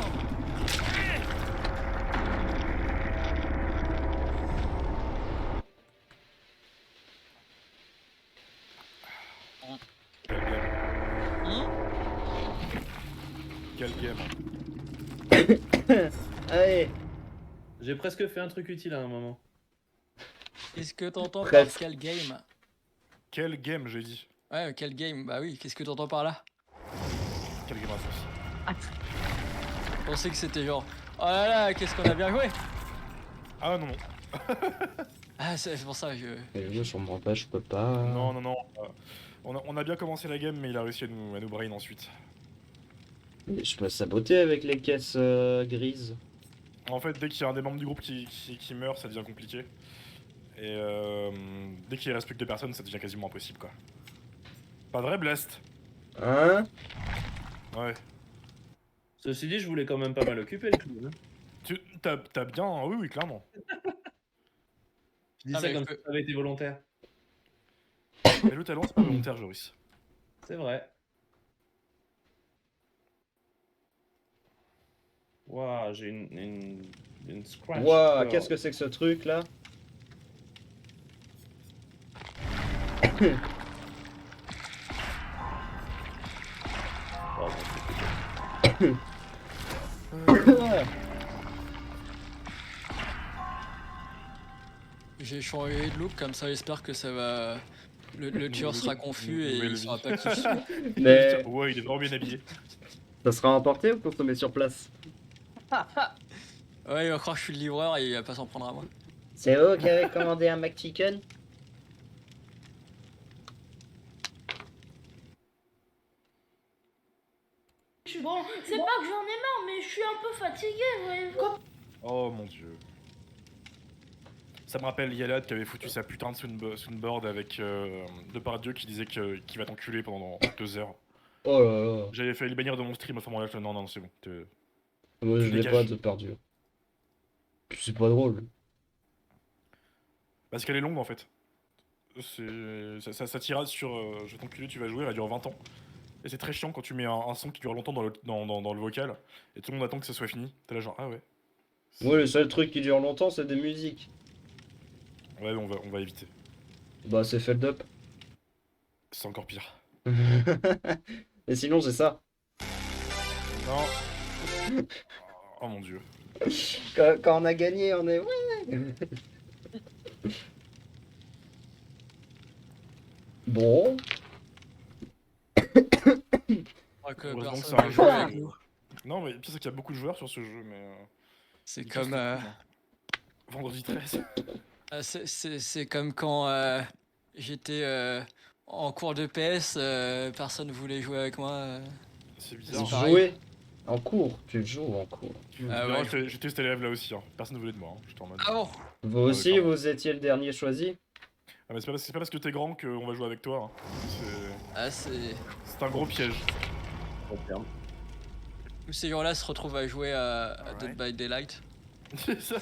Quel game. Allez. J'ai presque fait un truc utile à un moment. Qu'est-ce que t'entends par Presque. quel game? Quel game, j'ai dit. Ouais, quel game? Bah oui, qu'est-ce que t'entends par là? Quel game atroce. Je pensais que c'était genre, oh là là, qu'est-ce qu'on a bien joué! Ah non, non. Ah, c'est pour ça que je... Mais je sûrement pas, je peux pas. Non, non, non. On a bien commencé la game, mais il a réussi à nous brain ensuite. Mais je peux saboter avec les caisses grises. En fait, dès qu'il y a un des membres du groupe qui meurt, ça devient compliqué. Et dès qu'il reste plus que 2 personnes, ça devient quasiment impossible, quoi. Pas vrai, Blast? Hein? Ouais. Ceci dit, je voulais quand même pas mal occuper le coup. T'as bien... Oui, oui, clairement. Je dis Ah, ça mais comme je si peux- ça avait été volontaire. Mais le talent, c'est pas volontaire, Joris. C'est vrai. Waouh, j'ai une scratch. Waouh, score. qu'est-ce que c'est que ce truc là? Oh, bon, c'est J'ai changé de look, comme ça j'espère que ça va... Le tueur sera confus et Nouvelle il saura vie. pas qui je suis. Mais Ouais, il est vraiment bien habillé. ça sera emporté ou consommé sur place? Ouais, il va croire que je suis le livreur et il va pas s'en prendre à moi. C'est eux qui avaient commandé un McChicken? Bon, c'est pas que j'en ai marre, mais je suis un peu fatigué, voyez-vous. Oh mon dieu. Ça me rappelle Yalad qui avait foutu sa putain de soundboard avec Depardieu qui disait qu'il va t'enculer pendant 2 heures. Oh là là. J'avais failli le bannir de mon stream à ce moment-là. Non, non, c'est bon. Moi je Tu l'ai dégages. pas de perdu. Puis c'est pas drôle. Parce qu'elle est longue en fait. Ça tirade sur je vais t'enculer, tu vas jouer, elle dure 20 ans. Et c'est très chiant quand tu mets un son qui dure longtemps dans le vocal et tout le monde attend que ça soit fini. T'es là genre ah ouais. Moi le seul truc qui dure longtemps c'est des musiques. Ouais, on va éviter. Bah c'est Feld Up. C'est encore pire. Et sinon c'est ça. Non. Oh mon dieu. Quand on a gagné on est... Ouais. Bon. Je crois que Heureusement que personne c'est un veut jeu. jouer avec nous. Non mais le pire c'est qu'il y a beaucoup de joueurs sur ce jeu mais... C'est il comme... casse les couilles. Vendredi 13. c'est comme quand j'étais en cours de PS, personne voulait jouer avec moi. C'est bizarre. C'est pareil. Jouer en cours. Tu joues en cours. Ah Moi, ouais. j'étais cet élève là aussi. Hein. Personne ne voulait de moi. Hein. J'étais en mode. Ah bon? Vous aussi clairement. vous étiez le dernier choisi? Ah, mais c'est pas parce que t'es grand qu'on va jouer avec toi. Hein. Ah, c'est... C'est un gros piège. Confirme. Tous ces gens-là se retrouvent à jouer à Dead by Daylight. C'est ça.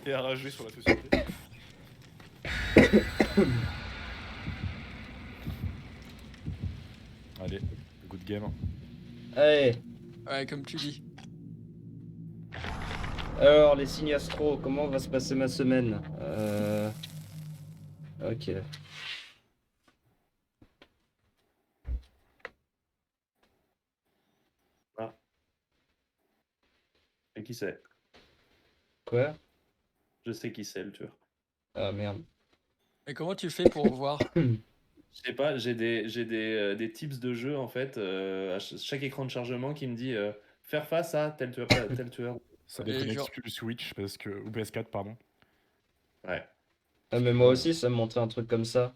Et à rager sur la société. Allez, good game. Allez. Ouais, comme tu dis. Alors les signes astro, comment va se passer ma semaine? Ok. Et qui c'est? Quoi? Je sais qui c'est le tueur. Ah merde. Et comment tu fais pour voir? Je sais pas, j'ai des tips de jeu en fait, à chaque écran de chargement qui me dit faire face à tel tueur, tel tueur. Ça doit être Et une genre- excuse Switch parce que... ou PS4 pardon. Ouais. Ah mais moi aussi ça me montrait un truc comme ça.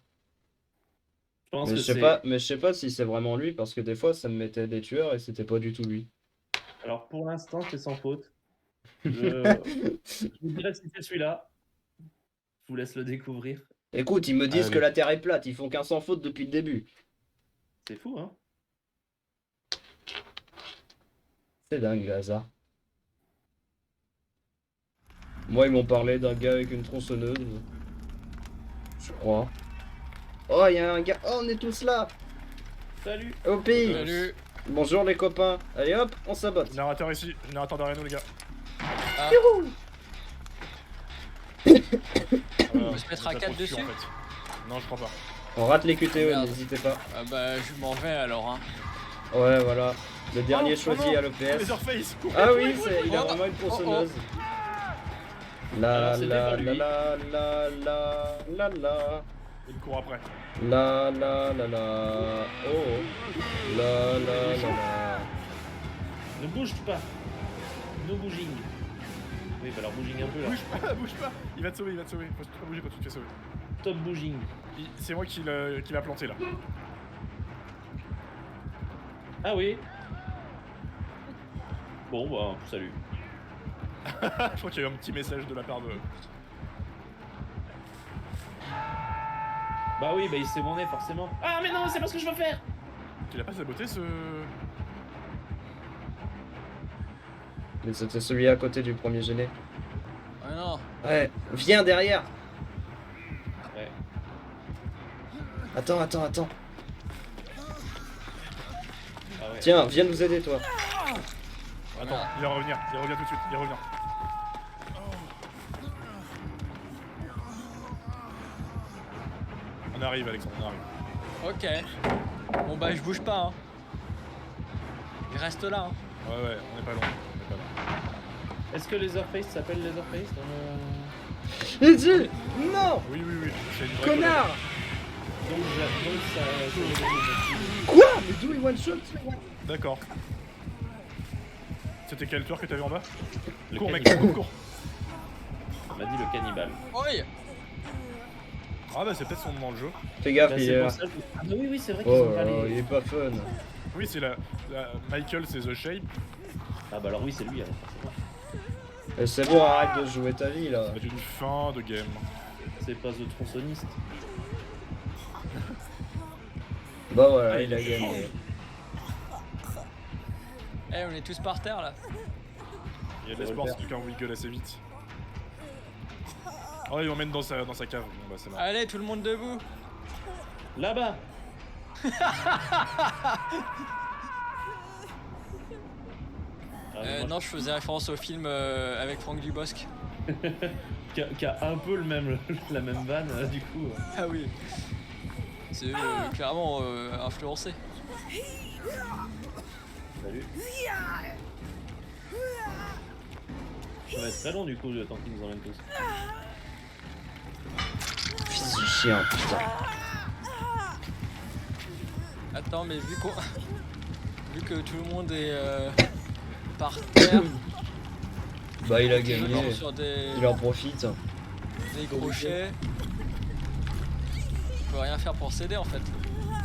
Je pense Mais que je sais c'est. pas, mais je sais pas si c'est vraiment lui parce que des fois ça me mettait des tueurs et c'était pas du tout lui. Alors pour l'instant, c'est sans faute. Je vous dirai si c'est celui-là. vous laisse le découvrir. Écoute, ils me disent Allez. que la Terre est plate, ils font qu'un sans faute depuis le début. C'est fou, hein. C'est dingue le hasard. Moi, ils m'ont parlé d'un gars avec une tronçonneuse. Je crois. Oh, il y a un gars. Oh, on est tous là. Salut. Au pays. Salut. Bonjour les copains. Allez hop, on sabote. Générateur ici, générateur derrière nous, les gars. Ah, On se mettre à quatre dessus Non, je crois pas. On rate les QTE, Merde. n'hésitez pas. ah bah je m'en vais alors hein. Ouais, voilà. Le dernier Oh, choisi non. à l'EPS. Leatherface. Ah oui, il a Oh, vraiment une oh, tronçonneuse. La Alors, la c'était la pas lui. la la la la la. Il court après. La la la la. Oh. La la la la. Ne bouge pas. No bouging. Oui, bah alors bouging un peu là. Bouge pas, bouge pas. Il va te sauver, il va te sauver. Faut pas bouger quand tu te fais sauver. Top bouging. C'est moi qui l'a planté là. Ah oui. Bon, bah, salut. Je crois qu'il y a eu un petit message de la part de. Bah oui, bah il sait où on est forcément. Ah mais non, c'est pas ce que je veux faire. Tu l'as pas saboté ce. Mais c'était celui à côté du premier gêné. Ah non. Ouais, viens derrière. Ouais. Attends. Ah ouais. Tiens, viens nous aider toi. Attends, il va revenir tout de suite, il va revenir. On arrive, Alexandre, on arrive. Ok. Bon bah je bouge pas hein. Je reste là hein. Ouais, on est pas loin. On est pas loin. Est-ce que Leatherface s'appelle Leatherface Non. Ah, Oui, c'est une vraie Connard. Donc ça. Quoi? Mais d'où il one shot? collègue. D'accord. C'était quel tour que t'avais en bas? Le Cours, mec, cannibale. cours. On m'a dit le cannibale. Oi. Ah bah c'est peut-être son nom dans le jeu. Fais gaffe, Bah, il c'est est pour là. ça que- Ah bah oui, c'est vrai qu'ils Oh ont pas là là, les. il est pas fun. Oui, c'est la Michael, c'est The Shape. Ah bah alors oui, c'est lui alors forcément. C'est bon, arrête de jouer ta vie là. Ça va être une fin de game. C'est pas The Tronçonniste. Bah voilà, Ah, il a gagné. Eh on est tous par terre là. Il y a de l'espoir, c'est qu'un wiggle assez vite. Oh, il m'emmène dans sa cave. Bon bah c'est marrant. Allez tout le monde debout. Là-bas. Ah, mais moi, Non je faisais référence au film avec Franck Dubosc. qui a un peu la même vanne du coup. Ah oui. C'est clairement influencé. Salut. Ça va être très long du coup le temps qu'ils nous emmènent tous. Fils du chien, putain. Attends mais vu que tout le monde est par terre, Bah il a je gagné. tombe sur des Il en profite. crochets. On peut rien faire pour s'aider en fait.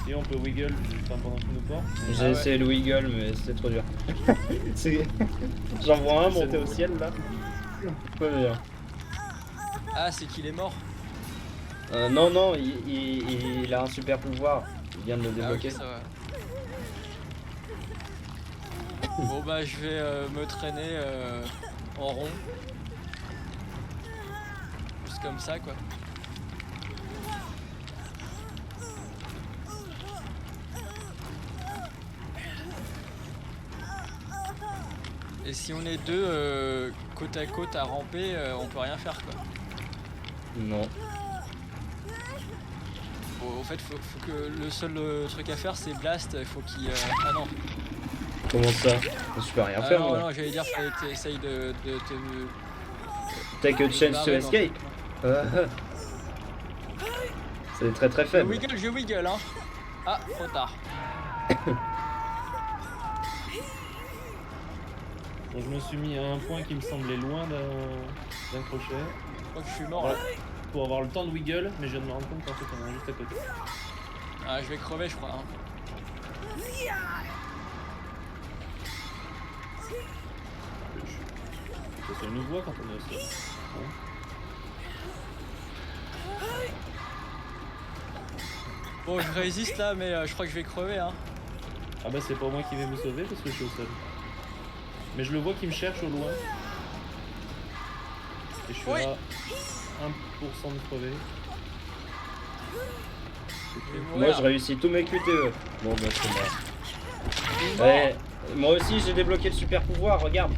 Et on peut wiggle pendant qu'il nous porte. J'ai Ah ouais. essayé le wiggle mais c'était trop dur. J'en vois un monter au ciel là. Pas bien. Ah c'est qu'il est mort. Non, il a un super pouvoir. Il vient de le Ah débloquer. ok ça va. Bon bah je vais me traîner en rond. Juste comme ça quoi. Et si on est deux côte à côte à ramper, on peut rien faire quoi. Non. En fait faut que le seul truc à faire c'est blast, il faut qu'il... Ah non. Comment ça? Je peux rien Ah faire non, moi. non, j'allais dire fallait que t'essayes de te... Take a chance to barrer, escape. C'est très très Je faible. wiggle hein. Ah, trop tard. Donc je me suis mis à un point qui me semblait loin d'un crochet. Je crois que je suis mort là. Pour avoir le temps de wiggle, mais je viens de me rendre compte qu'en fait on est juste à côté. Ah, je vais crever je crois hein. Ça nous voit quand on est au sol. Bon, je résiste là, mais je crois que je vais crever, hein. Ah bah c'est pas moi qui vais vous sauver parce que je suis au sol. Mais je le vois qui me cherche au loin. Et je suis Oui. à 1% de crever. Je vais Moi mourir. je réussis tous mes QTE. Bon bah c'est mort. Il est mort. Ouais, moi aussi j'ai débloqué le super pouvoir, regarde.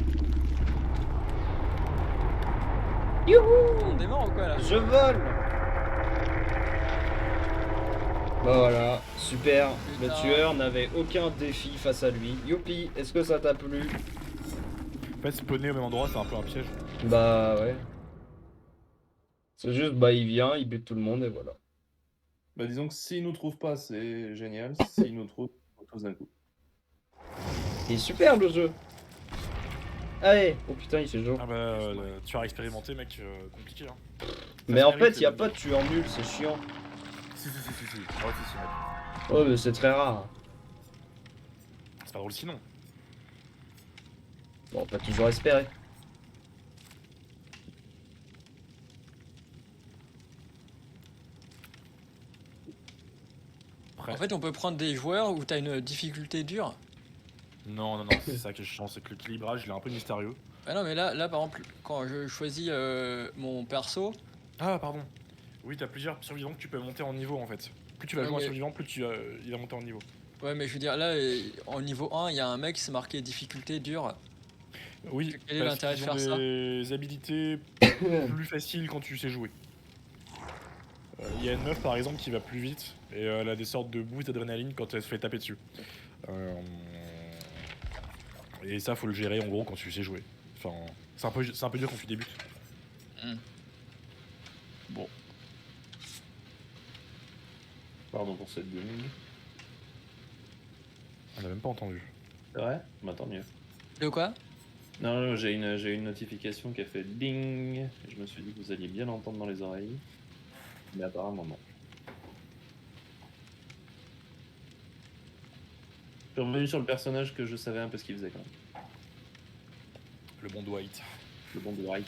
On est mort ou quoi là? Je vole. Bah voilà, super. Le Putain. tueur n'avait aucun défi face à lui. Youpi, est-ce que ça t'a plu? En fait, spawner au même endroit, c'est un peu un piège. Bah ouais. C'est juste, bah il vient, il bute tout le monde et voilà. Bah disons que s'il nous trouve pas, c'est génial. S'il nous trouve, on tous d'un coup. Il est super le jeu. Allez, oh putain il fait jour. Ah bah, tu as expérimenté, mec, compliqué, hein. Mais se en mérite, fait, y a le- pas de tueur nul, c'est chiant. Si. Ouais, si, mec. Oh mais c'est très rare. C'est pas drôle sinon. Bon, on peut toujours espérer. Après. En fait, on peut prendre des joueurs où t'as une difficulté dure. Non, c'est ça qui est chiant, c'est que l'équilibrage, il est un peu mystérieux. Ah non, mais là par exemple, quand je choisis mon perso, Ah, pardon. Oui, t'as plusieurs survivants que tu peux monter en niveau, en fait. Plus tu vas Ouais, jouer un mais- survivant, plus il va monter en niveau. ouais, mais je veux dire, là, en niveau 1, il y a un mec qui s'est marqué difficulté dure. Oui, Quel est parce l'intérêt de qu'ils ont faire ça des habilités plus faciles quand tu sais jouer. Il y a une meuf par exemple qui va plus vite et elle a des sortes de boosts d'adrénaline quand elle se fait taper dessus. Et ça faut le gérer en gros quand tu sais jouer. Enfin, c'est un peu dur quand tu débutes. Bon. Pardon pour cette gaming. On a même pas entendu. C'est vrai? Bah tant mieux. De quoi? Non, j'ai une notification qui a fait ding. Et je me suis dit que vous alliez bien l'entendre dans les oreilles. Mais apparemment non. Je suis revenu sur le personnage que je savais un peu ce qu'il faisait quand même. Le bon Dwight. Le bon Dwight.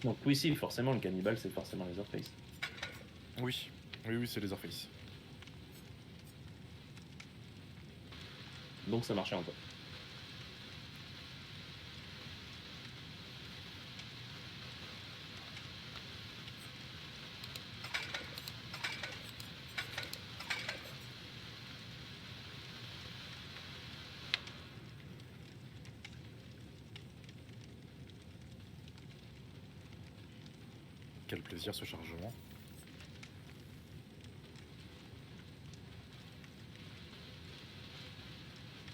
Donc oui, si, forcément, le cannibale, c'est forcément Leatherface. Oui, c'est les Leatherface. Donc ça marchait encore. Quel plaisir ce chargement.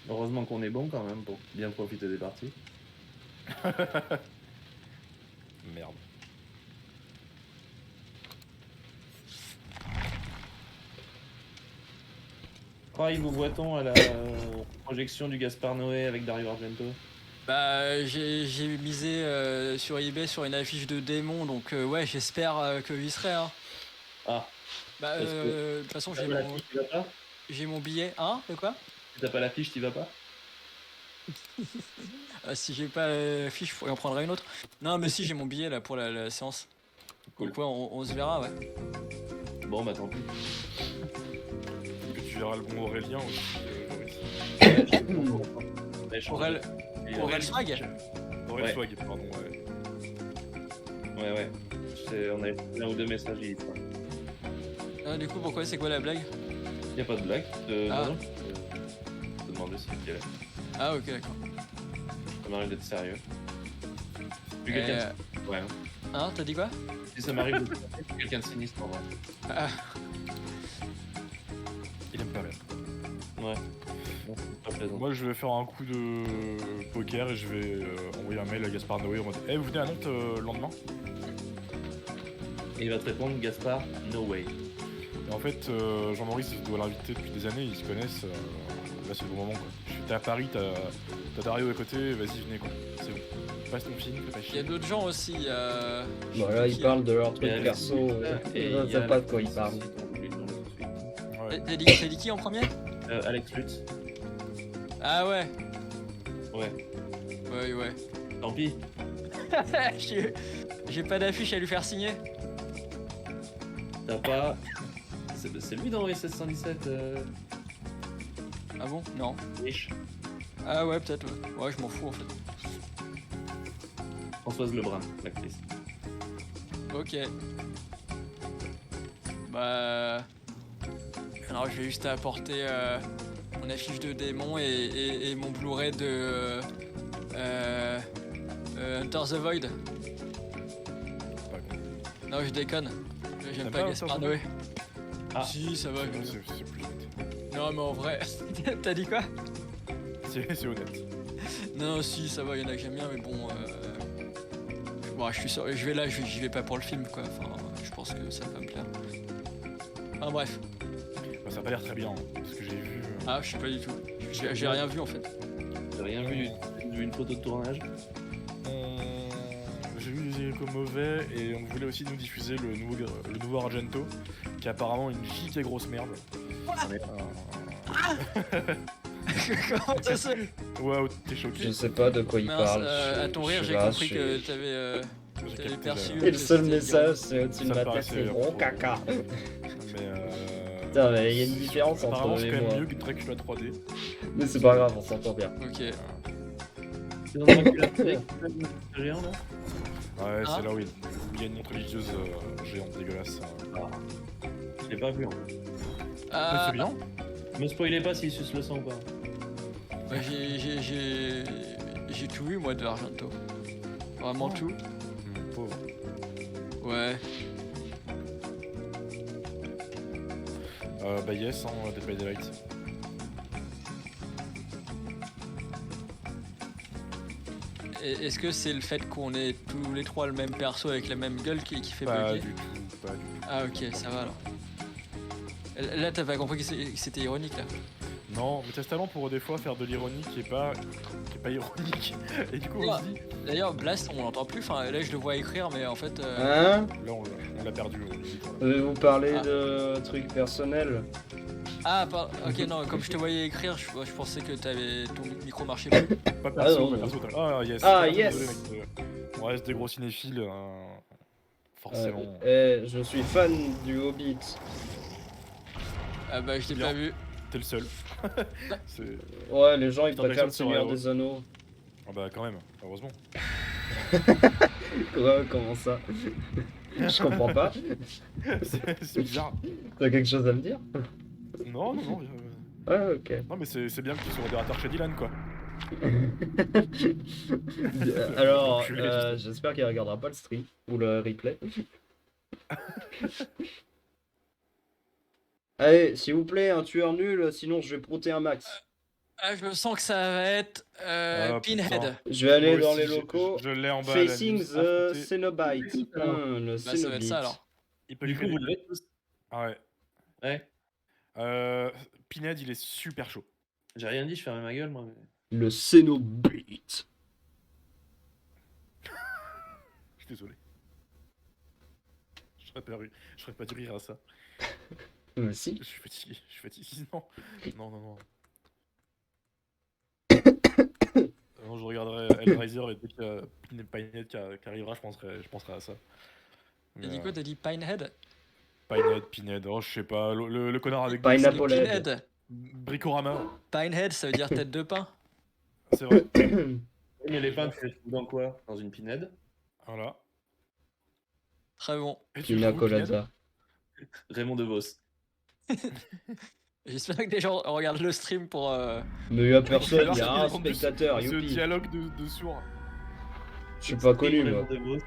Heureusement qu'on est bon quand même pour bien profiter des parties. Merde. Pareil, vous voit-on à la projection du Gaspard Noé avec Dario Argento? Bah, j'ai misé sur eBay sur une affiche de démon, donc ouais, j'espère que j'y serai. Hein. Ah, Bah, Parce que- de toute façon, t'as pas l'affiche, t'y vas pas? j'ai mon billet. Hein? De quoi? Si t'as pas l'affiche, t'y vas pas? Si j'ai pas l'affiche, il en prendrai une autre. Non, mais si, j'ai mon billet là pour la séance. Cool. Donc ouais, on se verra, ouais. Bon bah tant pis. Que tu verras le bon Aurélien aussi. On a échangé. Aurel, Et, Aurel Swag? Aurel Ouais. Swag, pardon. Ouais. Ouais. On a échangé un ou deux messages hier. Du coup, pourquoi? C'est quoi la blague? Y a pas de blague. Ah. Non, je te demande aussi quelle est. Ah, ok, d'accord. Ça m'arrive d'être sérieux. Plus quelqu'un de... Ouais. Hein. Hein, t'as dit quoi? Si ça m'arrive d'être sérieux, c'est quelqu'un de sinistre en vrai. Ah, Il aime pas rire. Ouais. Bon, c'est pas plaisant. Moi je vais faire un coup de poker et je vais envoyer un mail à Gaspard Noé en mode vous venez à Nantes le lendemain? Et il va te répondre Gaspard, no way. Et en fait Jean-Maurice doit l'inviter depuis des années, ils se connaissent. Là c'est le bon moment quoi. T'es à Paris, t'as Dario à côté, vas-y venez quoi. C'est bon. Passe ton film, fais pas il y a chier. d'autres gens aussi. Voilà, ils parlent de leur Il y truc a perso. et Je il y sais a pas de quoi Alex ils parlent. aussi, donc je lui demande tout de suite. Ouais. T'as dit qui en premier? Alex Lutz. Ah ouais. Ouais, Ouais. tant pis. J'ai pas d'affiche à lui faire signer. T'as pas... C'est lui dans OSS 117, Ah bon? Non. riche. Ah ouais, peut-être. Ouais, je m'en fous en fait. Françoise Lebrun, l'actrice. Ok. Bah. Alors, je vais juste apporter mon affiche de démon et mon Blu-ray de. Enter the Void. Pas con. Non, je déconne. J'aime T'aimes pas pas Gaspard Enter the Noé. Ah. Si, ça va. j'aime bien. C'est plus honnête. Non, mais en vrai. T'as dit quoi? C'est honnête. Non, si, ça va, il y en a que j'aime bien, mais bon. Bon, je suis sûr, je vais là, j'y vais pas pour le film, quoi. Enfin, je pense que ça va me plaire. Enfin, bref. Bah, ça a pas l'air très bien, hein, ce que j'ai vu. Ah, je sais pas du tout. J'ai rien vu en fait. J'ai rien vu d'une photo de tournage. J'ai vu des échos mauvais et on voulait aussi nous diffuser le nouveau Argento, qui est apparemment une giga grosse merde. Comment ça se... Waouh, t'es choqué. Je sais pas de quoi il Mince, parle. à ton rire, j'ai compris que t'avais J'ai t'avais capté, perçu. Et le seul c'était message, c'est au-dessus de Ça me ma tête, paraissait c'est gros trop- caca. Mais Putain, mais il y a une différence entre apparemment, eux c'est et quand moi. même mieux que Dracula 3D. Mais c'est pas grave, on s'entend bien. Ok. C'est dans Dracula géant là. Ouais, Ah. c'est là où il y a une montre religieuse géante dégueulasse. Je l'ai pas vu en fait. Mais Ah, c'est bien. Me spoilez pas s'il suce le sang ou pas. bah, j'ai tout vu moi de Argento. Vraiment tout. Pauvre. Ouais. Bah yes, hein, Dead by Daylight. Est-ce que c'est le fait qu'on ait tous les trois le même perso avec la même gueule qui fait Pas bugger? du tout, pas du tout. Ah ok, ça va alors. Là t'as pas compris que c'était ironique là. Non, mais testament pour des fois faire de l'ironie qui est pas ironique. Et du coup, on se dit, D'ailleurs Blast on l'entend plus, enfin là je le vois écrire mais en fait... Hein? là on l'a perdu. Vous parlez Ah. de trucs personnels? Ah ok non, comme je te voyais écrire, je pensais que ton micro marchait plus. Pas perso, non, mais non. perso. Ah yes. Ah, Désolé, yes. mec, on reste des gros cinéphiles, forcément. Je suis fan du Hobbit. Ah bah je l'ai Bien. pas vu. T'es le seul. C'est... Ouais, les gens ils Putain, préfèrent le Jackson Seigneur serait des Anneaux. Ah bah quand même, heureusement. Quoi, comment ça? Je comprends pas. c'est bizarre. T'as quelque chose à me dire? Non. Ouais, ok. Non mais c'est bien que tu sois modérateur chez Dylan quoi. Alors, Enculé. j'espère qu'il regardera pas le stream ou le replay. Allez, s'il vous plaît, un tueur nul, sinon je vais prouter un max. Ah je sens que ça va être Ah, Pinhead. putain. Je vais aller Moi dans aussi, les locaux. Je l'ai en bas. à la Facing news, the affronter- Cenobite. Le Bah ça va être Cenobite. ça alors. Il peut Du coup, créer- vous l'avez tous. Ah ouais. Ouais. Pinhead, il est super chaud. J'ai rien dit, je fermais ma gueule moi. Mais... Le Cenobite. Je suis désolé. Je serais pas dû rire à ça. Si. Je suis fatigué. Non. Non, je regarderai Hellraiser et dès qu'il y a Pinhead qui arrivera, je penserai à ça. T'as dit quoi? T'as dit Pinehead? Pinhead, oh je sais pas, le connard avec Pineapple Head. Pinhead. Bricorama, Pinehead ça veut dire tête de pain. c'est vrai. Mais les pains, tu les trouves dans quoi? Dans une pinède? Voilà. Très bon. Et tu Pina le trouves, Pinhead colada. Raymond DeVos. J'espère que des gens regardent le stream pour... Mais il y a personne, il y Il a un raconte de spectateur, Ce youpi. dialogue de sourds. Je suis pas connu, Raymond moi. DeVos.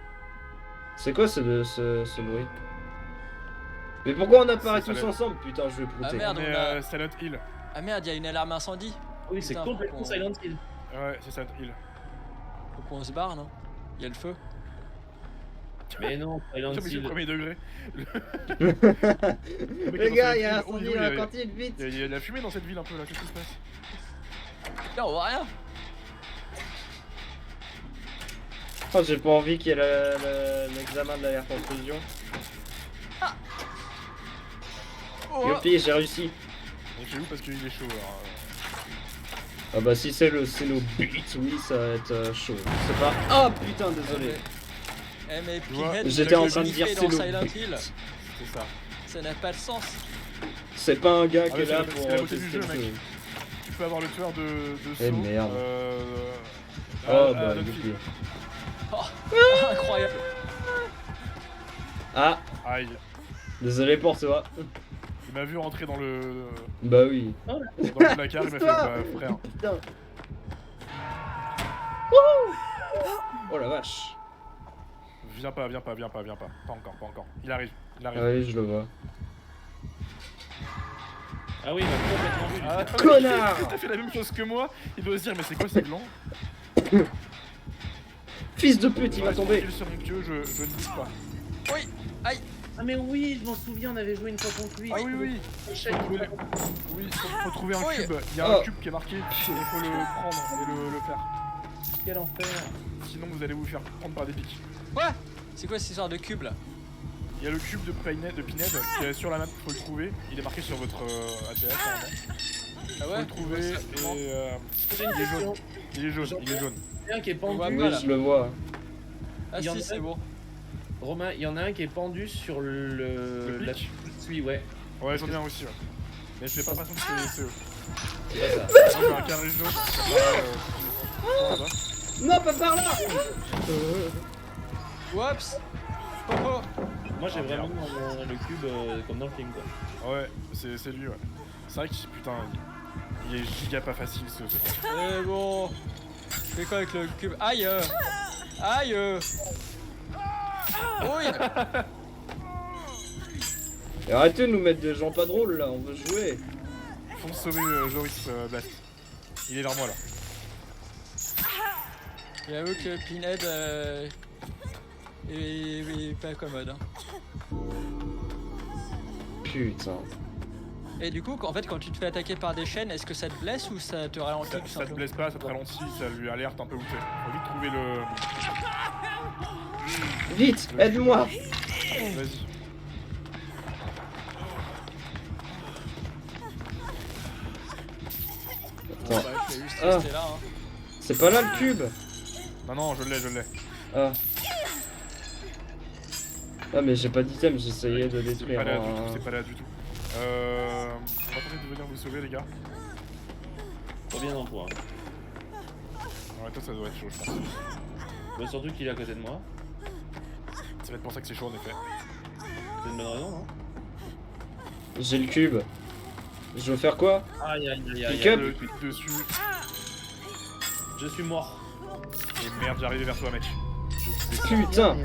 C'est quoi ce bruit? Mais pourquoi on apparaît C'est tous ça, ensemble? Putain, je vais Ah prouter. merde, Mais on a... Silent Hill. Ah merde, il y a une alarme incendie. Oui, c'est Putain, complètement faut qu'on- Silent Hill. Ouais, c'est Silent Hill. Faut qu'on se barre, non? Il y a le feu. Mais non, Silent Putain, mais c'est le Hill. premier degré. Les gars, il y a Oh, incendie il y dans a- la cantine, vite! Il y a de la fumée dans cette ville un peu là, qu'est-ce qui se passe? Là, on voit rien. Oh, j'ai pas envie qu'il y ait l'examen de l'alerte intrusion. Oh, Youpi, j'ai réussi. Donc j'ai où parce qu'il est chaud alors. Ah bah si c'est nos beats, oui, ça va être chaud. C'est pas... Ah putain, désolé. mais Tu vois, Pinhead, j'étais il a en que train de vite dire fait c'est dans le Silent but. Hill. C'est ça. Ça n'a pas de sens. C'est pas un gars Ah qui ouais, est là c'est pour la beauté du tester jeu, le mec. jeu. Tu peux avoir le tueur de Eh, saut. merde. À Oh bah, Dunfield. youpi. Incroyable. Ah, Aïe. désolé pour toi. Il m'a vu rentrer dans le Bah oui. placard, il m'a fait bah, frère. Putain. Oh la vache. Viens pas. Pas encore. Il arrive. Ah oui, je le vois. Ah oui, il m'a complètement vu. Ah, Connard. T'as fait la même chose que moi. Il doit se dire mais c'est quoi ces blancs? Fils de pute, il va Reste tomber. tranquille sur mon queue, je ne bouge pas. Oui. Aïe. Ah mais oui, je m'en souviens, on avait joué une fois contre lui. Ah oui. Échec. Oui, faut trouver un Oui. cube. Il y a Oh. un cube qui est marqué. Il faut le prendre et le faire. Quel enfer. Sinon vous allez vous faire prendre par des pics. Quoi? C'est quoi cette histoire de cube là? Il y a le cube de Pinhead qui est sur la map, faut le trouver. Il est marqué sur votre ATS normalement. Ah Faut ouais? le trouver Ouais, ça- et J'ai une question. il est jaune. Il y en a un qui est pendu. voit Oui, pas, là. je le vois. Ah Il y en si, a- c'est bon. Romain, il y en a un qui est pendu sur Le la pic. celui, ouais. Ouais, j'en ai un aussi. Ouais. Mais je fais pas l'impression que c'est eux. C'est pas ça. Moi j'ai un carré jaune. Là-bas. Non, pas par là. Oups. Oh oh. Moi j'ai Ah, vraiment merde. le cube comme dans le film quoi. Ouais, c'est lui, ouais. C'est vrai que putain, il est giga pas facile ce truc. C'est bon. Je fais quoi avec le cube? Aïe. Aïe. Oui. Et arrêtez de nous mettre des gens pas drôles là, on veut jouer. Faut sauver Joris Blast. Il est vers moi là. J'avoue que Pinhead est pas commode. Hein. Putain. Et du coup, en fait, quand tu te fais attaquer par des chaînes, est-ce que ça te blesse ou ça te ralentit tout Ça te simplement? blesse pas, ça te ralentit, ça lui alerte un peu où t'es. Faut vite trouver le. Vite, aide-moi. Vas-y. Bon, Attends. bah, je vais juste Ah. rester là. Hein. C'est pas là le cube. Non, je l'ai. Ah. Ah mais j'ai pas d'item, j'essayais de C'est détruire pas là du un... tout, c'est pas là du tout. On va tenter de venir vous sauver les gars. Pas bien en point. Ouais, toi ça doit être chaud je pense. Bah, surtout qu'il est à côté de moi. Ça va être pour ça que c'est chaud en effet. C'est une bonne raison, non? J'ai le cube. Je veux faire quoi? Aïe aïe aïe Pick aïe. up. Le clic dessus. Je suis mort. Et merde, j'arrivais vers toi mec. Putain.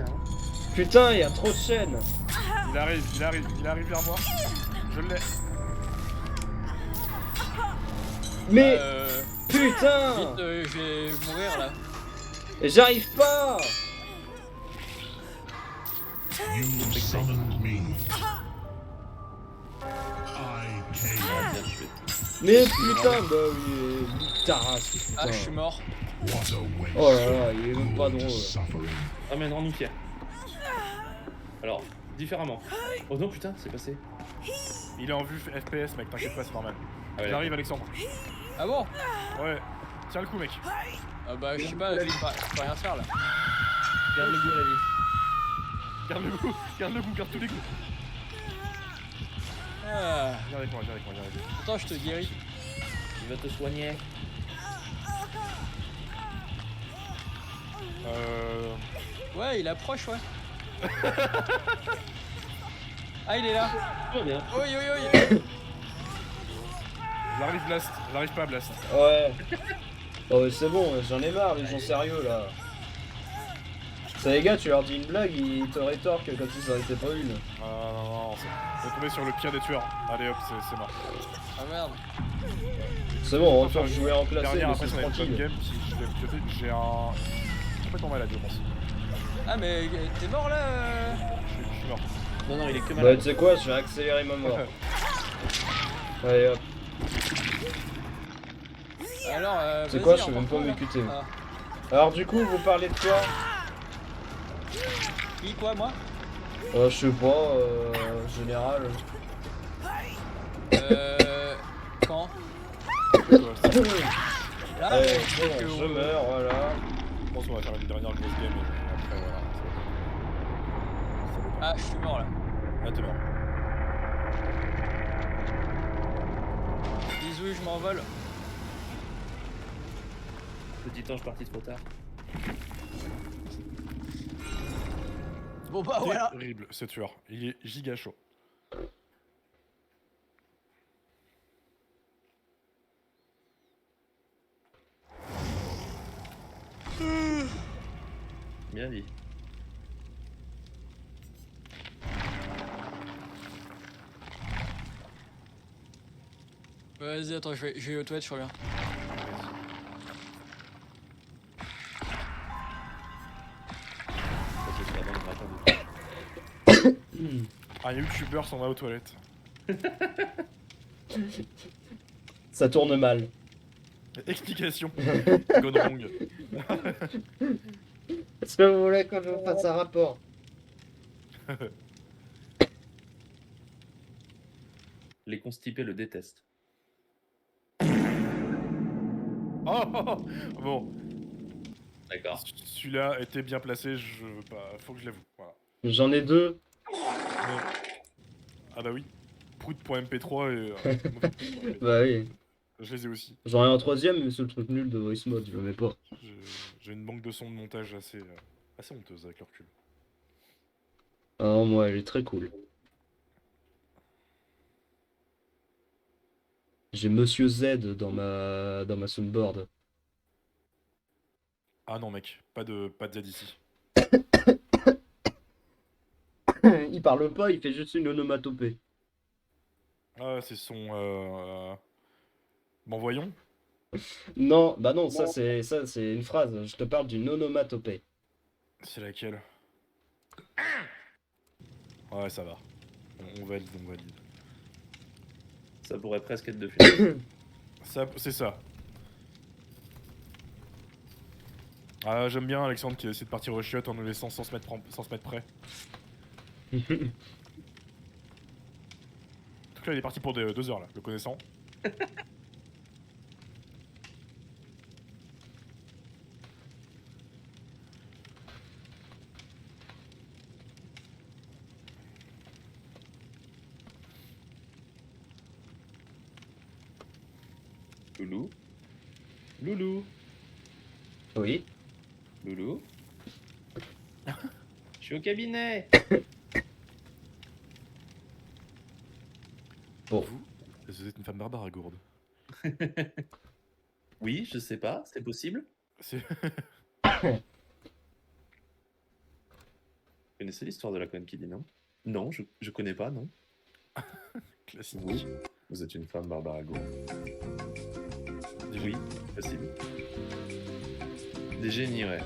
Putain, il y a trop de chaînes. Il arrive vers moi. Je l'ai. Mais Vite, putain. je vais mourir là. Et j'arrive pas. You summoned me. I Ah, came. tiens, je vais. Mais putain, bah oui, Taras, Ah, je suis putain. mort. What a waste. Oh là là, il est même pas drôle. Suffering. Ramène-nous Pierre. Alors, différemment. Oh non, putain, c'est passé. Il est en vue FPS mec, t'inquiète pas, c'est normal. Ah ouais, J'arrive Alexandre. Ah bon? Ouais. Tiens le coup mec. Ah bah, je sais pas, je peux rien faire là. garde le goût à la vie. Garde le coup, garde tous les coups. Ah, Viens avec moi. pourtant, je te guéris. Il va te soigner. Ouais, il approche, ouais. Ah, il est là. Tout va bien. Oui, oui, oui. J'arrive Blast, j'arrive pas Blast. Ouais. Oh mais c'est bon, j'en ai marre, les gens sérieux là. Ça les gars, tu leur dis une blague, ils te rétorquent comme si ça n'en était pas une. Non, on est tombé sur le pire des tueurs. Allez hop, c'est mort. Ah merde. C'est bon, on va faire jouer en classé, Dernière mais après c'est ça va être bonne tranquille. game, si je l'ai pioté, j'ai un... complètement malade je pense. Ah, mais t'es mort là Je suis mort. Non, non, il est que Bah malade. tu sais quoi, je vais accélérer ma mort. Allez hop. Alors, C'est vas-y, quoi, je sais même pas emporte-moi, là. m'écouter. Ah. Alors du coup, vous parlez de quoi? Qui, quoi, moi? Je sais pas, général. Quand? Là, Allez, je bon, crois que je on- meurs, voilà. Je pense qu'on va faire une dernière grosse game et après voilà. Ça vaut pas. Ah, je suis mort là. Ah, t'es mort. Bisous, je m'envole. Petit ange parti trop tard. Bon bah voilà. Terrible ce tueur. Il est giga chaud. Bien dit. Vas-y, attends, je vais aux toilettes, je reviens. Ça, c'est sur la bande gratin de- Un youtubeur s'en va aux toilettes. Ça tourne mal. Explication. Gone wrong. Est-ce que vous voulez que je vous fasse un rapport? Les constipés le détestent. Oh, bon, D'accord. celui-là était bien placé, faut que je l'avoue. Voilà. J'en ai deux. Ah bah oui. Prout.mp3 et Bah oui. je les ai aussi. J'en ai un troisième, mais c'est le truc nul de voice mode, je le mets pas. J'ai une banque de sons de montage assez honteuse avec le recul. Ah non, moi, elle est très cool. J'ai Monsieur Z dans ma soundboard. Ah non mec, pas de Z ici. Il parle pas, il fait juste une onomatopée. Ah c'est son... Bon voyons. Non, bah non, ça c'est une phrase. Je te parle d'une onomatopée. C'est laquelle? Ouais ça va. On valide, on valide. Ça pourrait presque être de film. Ça, c'est ça. Ah j'aime bien Alexandre qui essaie de partir au chiottes en nous laissant sans se mettre prêt. En tout cas il est parti pour 2 heures là, le connaissant. Loulou. Loulou. Oui. Loulou. Je suis au cabinet. Bon. Vous êtes une femme barbare à gourde. Oui, je sais pas, c'est possible. C'est... Vous connaissez l'histoire de la conne qui dit non? Non, je connais pas, non. Classique. Oui, vous êtes une femme barbare à gourde. Oui, possible. Des génies, ouais.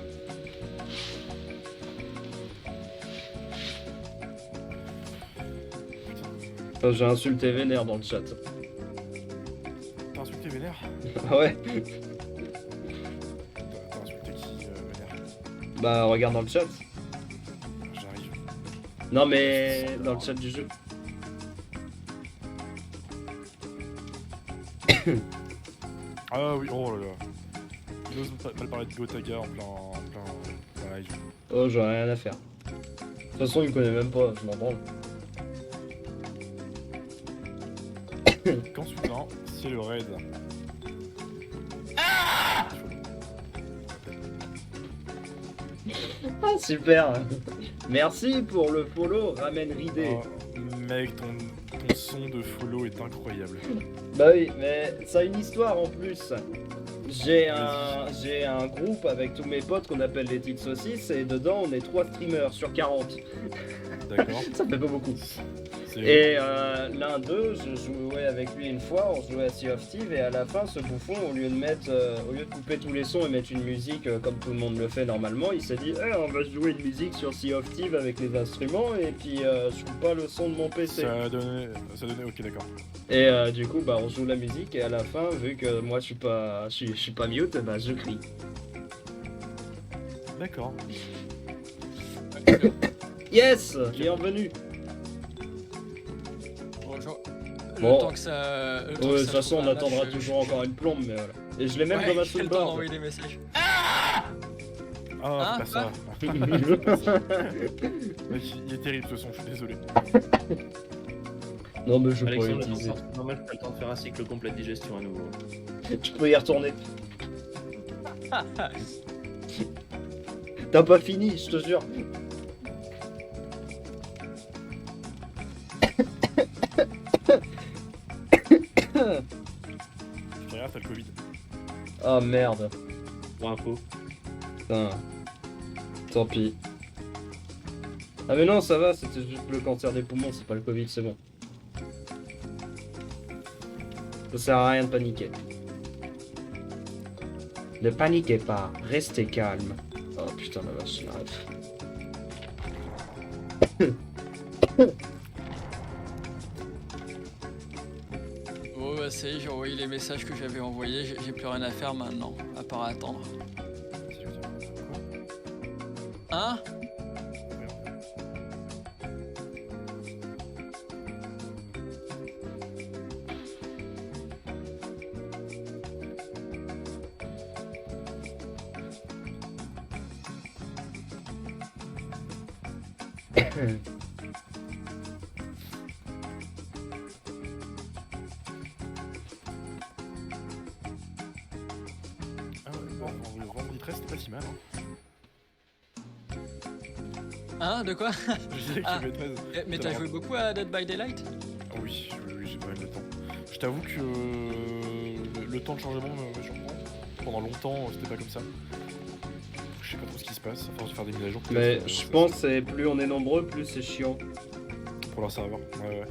J'ai insulté Vénère dans le chat. T'as insulté Vénère? Ouais. T'as insulté qui, Vénère? Bah regarde dans le chat. J'arrive. Non mais dans le chat du jeu. Ah oui, oh là là. Il ose mal parler de Gotaga en plein live. Oh, j'en ai rien à faire. De toute façon, il me connaît même pas, je m'en branle. Quand soudain, c'est le raid. Ah, super. Merci pour le follow, ramène ridé. Oh, mec, ton son de follow est incroyable. Bah oui, mais ça a une histoire en plus. J'ai un groupe avec tous mes potes qu'on appelle les petites saucisses et dedans on est 3 streamers sur 40. D'accord. Ça fait pas beaucoup. C'est... Et l'un d'eux, je jouais avec lui une fois, on jouait à Sea of Thieves et à la fin ce bouffon, au lieu de couper tous les sons et mettre une musique comme tout le monde le fait normalement, il s'est dit on va jouer une musique sur Sea of Thieves avec les instruments et puis je coupe pas le son de mon PC. Ça a donné... Ok, d'accord. Et du coup bah on joue la musique et à la fin vu que moi je suis pas mute, bah je crie. D'accord. Yes, bienvenue. Bonjour. Bon. Le temps que ça. De toute façon on attendra toujours encore une plombe mais voilà. Et je l'ai même dans ma j'ai le temps soundboard. d'envoyer des messages. Ah, Hein, c'est pas ça. non Mec, il est terrible ce son, je suis désolé. mais je peux pas Alexandre, l'utiliser. c'est normal que t'as le temps de faire un cycle complet de digestion à nouveau. Je peux y retourner. T'as pas fini, je te jure. Je regarde, t'as le Covid. Ah merde. Pour info. Putain. Tant pis. Ah mais non, ça va, c'était juste le cancer des poumons, c'est pas le Covid, c'est bon. Ça sert à rien de paniquer. Ne paniquez pas, restez calme. Oh putain la vache, arrête. Bon bah ça y est, j'ai envoyé les messages que j'avais envoyés, j'ai plus rien à faire maintenant, à part attendre. Hein? Ah ouais, bon, vendredi 13, c'était pas si mal. Hein. Hein? De quoi? Je disais que Ah. tu 13. Mais t'as joué beaucoup à Dead by Daylight? Ah oui, j'ai pas mal de temps. Je t'avoue que le temps de chargement me surprend. Pendant longtemps, c'était pas comme ça. Je sais pas trop ce qui se passe, à force de faire des mises à jour. Mais peut-être, je ça- pense que c'est plus on est nombreux, plus c'est chiant. Pour leur serveur. Ouais.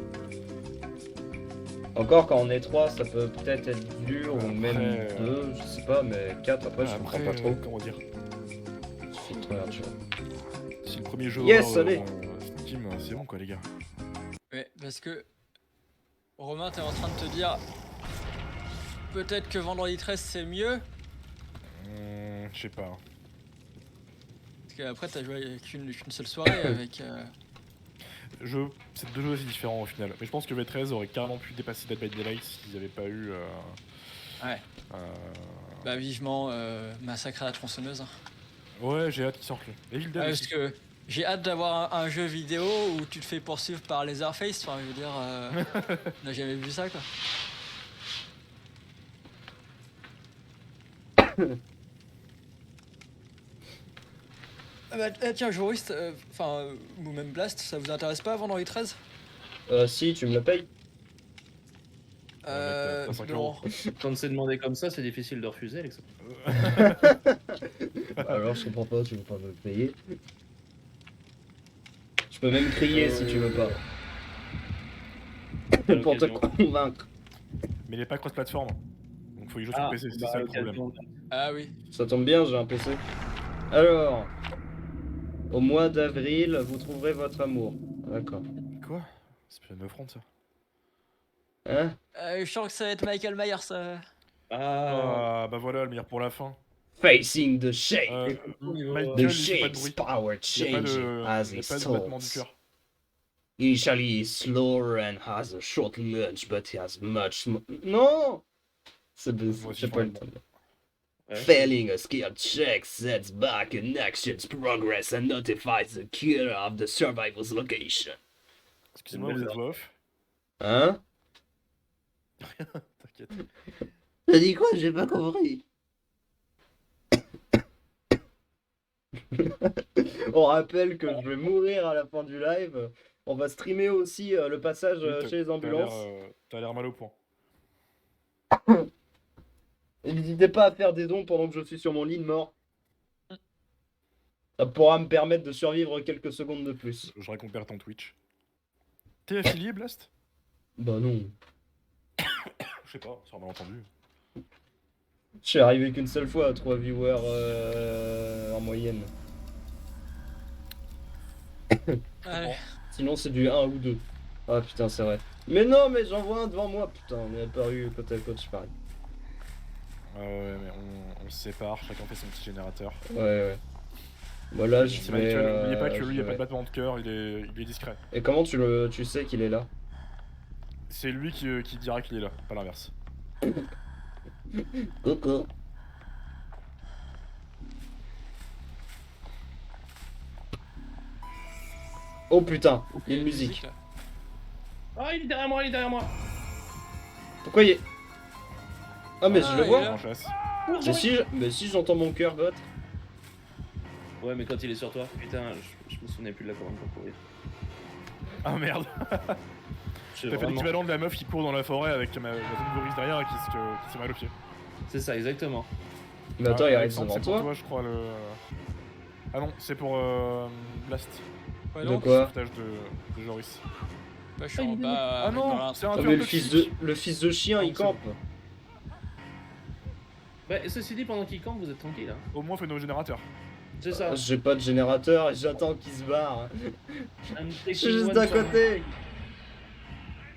Encore quand on est 3, ça peut peut-être être dur, ou Après, même 2, je sais pas, mais 4 après je comprends pas trop. Comment dire, C'est trop dur. si le premier jeu Yes, horreur, allez. Steam, c'est bon quoi les gars. Ouais, parce que Romain, t'es en train de te dire peut-être que vendredi 13 c'est mieux, Je sais pas. parce qu'après t'as joué qu'une seule soirée avec. C'est deux jeux assez différents au final. Mais je pense que V13 aurait carrément pu dépasser Dead by Daylight s'ils n'avaient pas eu. Ouais. Bah vivement Massacre à la tronçonneuse. Ouais, j'ai hâte qu'ils sortent. Evil Dead Parce aussi. que j'ai hâte d'avoir un jeu vidéo où tu te fais poursuivre par Leatherface. Enfin, je veux dire, on n'a jamais vu ça quoi. Ah bah, tiens, Jouriste, ou même Blast, ça vous intéresse pas vendredi 13? Si, tu me le payes. t'as 5 Non. euros. Quand c'est demandé comme ça, c'est difficile de refuser, Alexandre. Alors je comprends pas, tu veux pas me payer. Je peux même crier si tu veux pas. Pour te l'occasion. convaincre. Mais il est pas cross-platform. Donc faut y jouer sur Ah, PC, c'est bah, ça le l'occasion. problème. Ah oui. Ça tombe bien, j'ai un PC. Alors, au mois d'avril, vous trouverez votre amour. D'accord. Quoi? C'est plus une offrande ça. Hein? Je sens que ça va être Michael Myers. Ah, Ah, bah voilà, le meilleur pour la fin. Facing the shade. Michael, The il fait pas de shade's bruit. power Il y a pas changing de, as il y a he pas de battement du stalks. cœur. Initially he's slower and has a short lunge, but he has much Non! C'est Moi aussi, j'ai je pas le prends temps. ouais. Failing a skill check sets back an action's progress and notifies the killer of the survival's location. Excusez-moi, vous êtes voix off? Hein? T'inquiète. T'as dit quoi? J'ai pas compris. On rappelle que je vais mourir à la fin du live. On va streamer aussi le passage Oui, chez les ambulances. T'as l'air mal au point. Et n'hésitez pas à faire des dons pendant que je suis sur mon lit de mort. Ça pourra me permettre de survivre quelques secondes de plus. Je récupère ton Twitch. T'es affilié, Blast? Bah non. Je sais pas, ça m'a entendu. Je suis arrivé qu'une seule fois à 3 viewers en moyenne. Allez. Sinon c'est du 1 ou 2. Ah putain c'est vrai. Mais non mais j'en vois un devant moi putain, on est apparu côte à côte je parie. Ouais, mais on se sépare, chacun fait son petit générateur. Ouais. Voilà je C'est vais... Michael, n'oubliez pas que lui, il je n'y a pas vais- de battement de cœur, il est discret. Et comment tu sais qu'il est là? C'est lui qui dira qu'il est là, pas l'inverse. Coucou. Oh putain, il y a une musique. là. Ah, il est derrière moi, il est derrière moi. Pourquoi il est... Ah mais Ah, je le il est vois. là. En chasse. Mais si j'entends mon cœur battre. Ouais, mais quand il est sur toi, putain, je me souvenais plus de la commande pour courir. Ah merde. Je sais T'as fait vraiment- l'équivalent de la meuf qui court dans la forêt avec la zone Boris derrière et qui s'est mal au pied. C'est ça, exactement. Mais attends, il arrive Alexandre, devant c'est pour toi. je crois, le... Ah non, c'est pour Blast. Ouais, De non, quoi? Sauvetage de Joris. bah, je suis en bas. Ah non, par là. c'est un Ah tueur mais toxique. le fils de chien, il Ah, c'est campe. Bah, ceci dit, pendant qu'il campe, vous êtes tranquille. Hein. Au moins, fais nos générateurs. C'est ça. J'ai pas de générateur et j'attends qu'il se barre. I'm Je taking suis juste one d'à for- côté.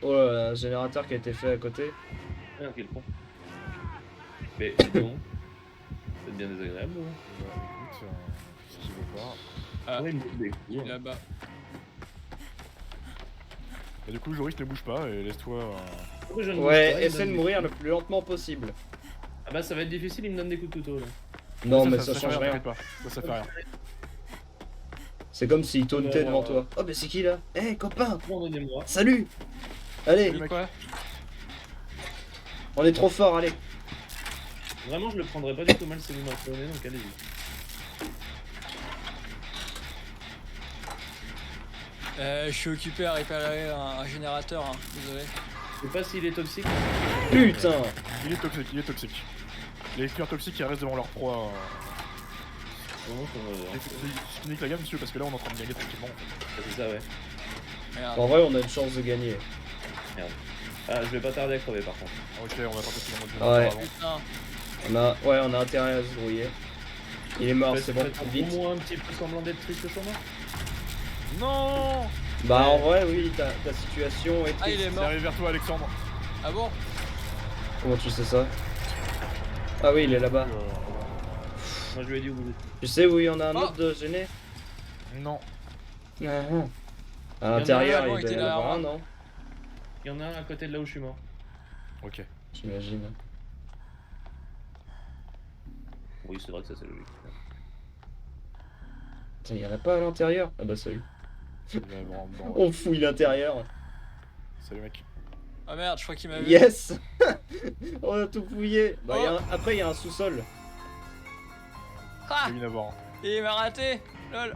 Oh là là, un générateur qui a été fait à côté. Ah, quel con. Mais bon. C'est bien désagréable. Hein. Bah, écoute, ce qu'il veut pas. Ah, Ouais, il me fait des il est coups. là-bas. Et du coup, Joris ne bouge pas et laisse-toi. Pourquoi je ne bouge pas, Ouais, il me essaie donne de des- mourir le plus lentement possible. Ah bah ça va être difficile, il me donne des coups de couteau là. Non, mais ça fait change rien. t'inquiète pas. Ça fait rien. C'est comme s'il tauntait Alors, devant toi. Oh, mais c'est qui là? Eh, copain! Abandonnez-moi. Salut! Allez, Oui, quoi? on est trop fort, allez. Vraiment, je le prendrais pas du tout mal si vous m'apprenez, donc allez-y. Je suis occupé à réparer un générateur, hein. Désolé. Je sais pas s'il est toxique. Putain! Il est toxique, il est toxique. Les tueurs toxiques qui restent devant leur proie. Vraiment, ça va voir. Je nique la gamme, monsieur, parce que là on est en train de gagner tranquillement. En fait. C'est ça, ouais. Merde. En vrai, on a une chance de gagner. Ah, je vais pas tarder à crever par contre. Ok, on va tenter de mode Ouais. avant. Putain. On a intérêt à se grouiller. Il est mort, c'est bon, Faites vite. au moins un petit peu semblant d'être triste sur moi. Non. Bah, en vrai, oui, ta situation est Ah, il triste. est Il mort. arrive vers toi, Alexandre. Ah bon? Comment tu sais ça? Ah oui, il est là-bas. Moi je lui ai dit où vous êtes. Tu sais où il y en a un Oh. autre de gêné? Non. Ah, à l'intérieur, avant, il il doit y était en avoir un, derrière non? Il y en a un à côté de là où je suis mort. Ok. J'imagine. Oui, c'est vrai que ça c'est logique. Tiens, il y en a pas à l'intérieur? Ah bah salut. Bon. On fouille l'intérieur. Salut mec. Ah merde, je crois qu'il m'a vu. Yes! On a tout fouillé. Bah, Oh. après, il y a un sous-sol. Ah! J'ai une à voir. Il m'a raté! Lol!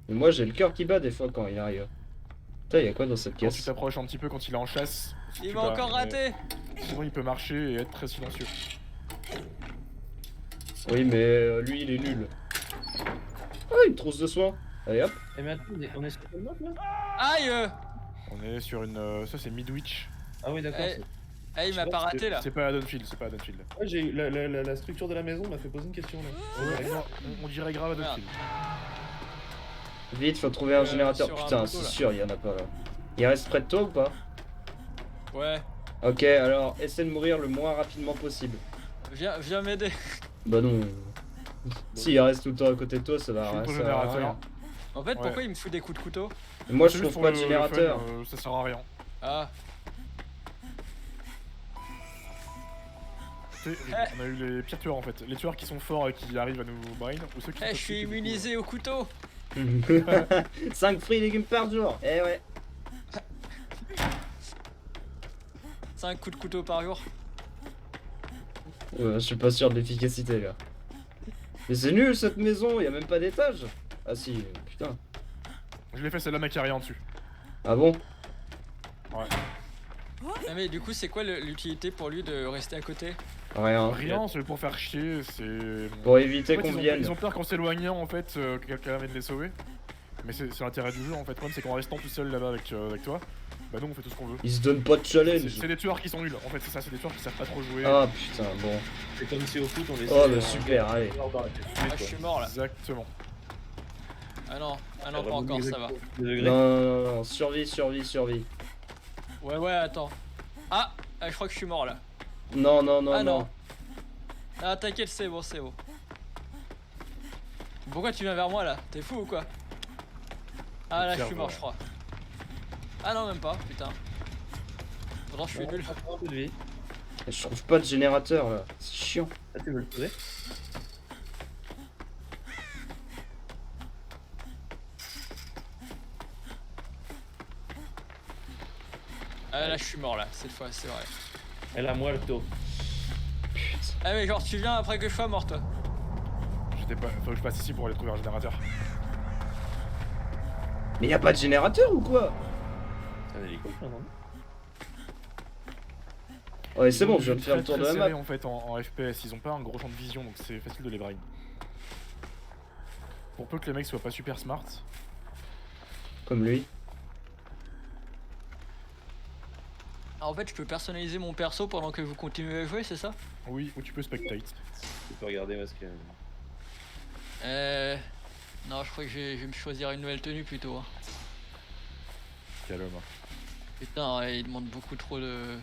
Mais moi, j'ai le cœur qui bat des fois quand il arrive. Putain, il y a quoi dans cette Quand tu caisse? t'approches un petit peu quand il est en chasse. Il tu m'a bats, encore mais raté! Sinon il peut marcher et être très silencieux. Oui, mais lui, il est nul. Ah, une trousse de soins. Allez hop. Eh mais attends, on est sur quelle map là? Aïe! On est sur une. Ça c'est Midwich. Ah oui d'accord. Eh, c'est- Ah, il Je m'a sais pas pas, raté là. C'est pas Haddonfield, c'est pas Haddonfield. Ouais, j'ai eu la structure de la maison m'a fait poser une question là. Ouais, non, on dirait grave Haddonfield. Vite, faut trouver un générateur. sur un Putain, bateau, c'est là. sûr, il y en a pas là. Il reste près de toi ou pas? Ouais. Ok, alors essaie de mourir le moins rapidement possible. Viens m'aider. Bah non. S'il reste tout le temps à côté de toi, ça Je va suis pour ça le va générateur. rien. En fait, Ouais. pourquoi il me fout des coups de couteau? Mais moi, je C'est juste trouve pour pas de le générateur. fun, ça sert à rien. Ah, Tu sais, on a eu les pires tueurs en fait. Les tueurs qui sont forts et qui arrivent à nous brain ou ceux qui sont je toxiques suis et du coup, immunisé au couteau. 5 fruits et légumes par jour. Eh ouais. 5 coups de couteau par jour. Je suis pas sûr de l'efficacité là. Mais c'est nul cette maison, y a même pas d'étage. Ah si, putain. Je l'ai fait celle-là mec, y'a rien dessus. Ah bon? Ah, mais du coup, c'est quoi l'utilité pour lui de rester à côté? Rien. Rien, c'est pour faire chier, c'est. Pour éviter En fait, qu'on ils ont- vienne. Ils ont peur qu'en s'éloignant en fait, que quelqu'un vienne les sauver. Mais c'est l'intérêt du jeu en fait. Le problème c'est qu'en restant tout seul là-bas avec toi, bah nous on fait tout ce qu'on veut. Ils se donnent pas de challenge. C'est des tueurs qui sont nuls, en fait c'est ça, c'est des tueurs qui savent pas trop jouer. Ah putain, bon. C'est comme si au foot on laissait. Oh bah super, allez. Ah, je suis mort là. Exactement. Ah non, pas encore, ça va. Non, survie. Ouais, attends. Ah, je crois que je suis mort là. Non. Ah non. Ah, t'inquiète, c'est bon. Pourquoi tu viens vers moi là? T'es fou ou quoi? Ah là, je suis mort, je crois. Ah non, même pas, putain. Attends, je suis Bon, nul. ça prend un peu de vie. Je trouve pas de générateur là, c'est chiant. Ah, tu veux le poser? Ah là, je suis mort là, cette fois, c'est vrai. Elle a moi le taux. Ah mais genre, tu viens après que je sois mort, toi. J'étais pas. Faut que je passe ici pour aller trouver un générateur. Mais y a pas de générateur ou quoi? C'est un hélico, je l'entends. Ouais, c'est Ils ont bon, des je viens de vues faire le très, tour de très la serrées, map. en fait en FPS, ils ont pas un gros champ de vision donc c'est facile de les brain. Pour peu que les mecs soient pas super smart. Comme lui. En fait, je peux personnaliser mon perso pendant que vous continuez à jouer, c'est ça? Oui, ou tu peux spectate. Tu peux regarder où est-ce que. Non, je crois que je vais me choisir une nouvelle tenue plutôt. Hein. Quel homme. Putain, ouais, il demande beaucoup trop de...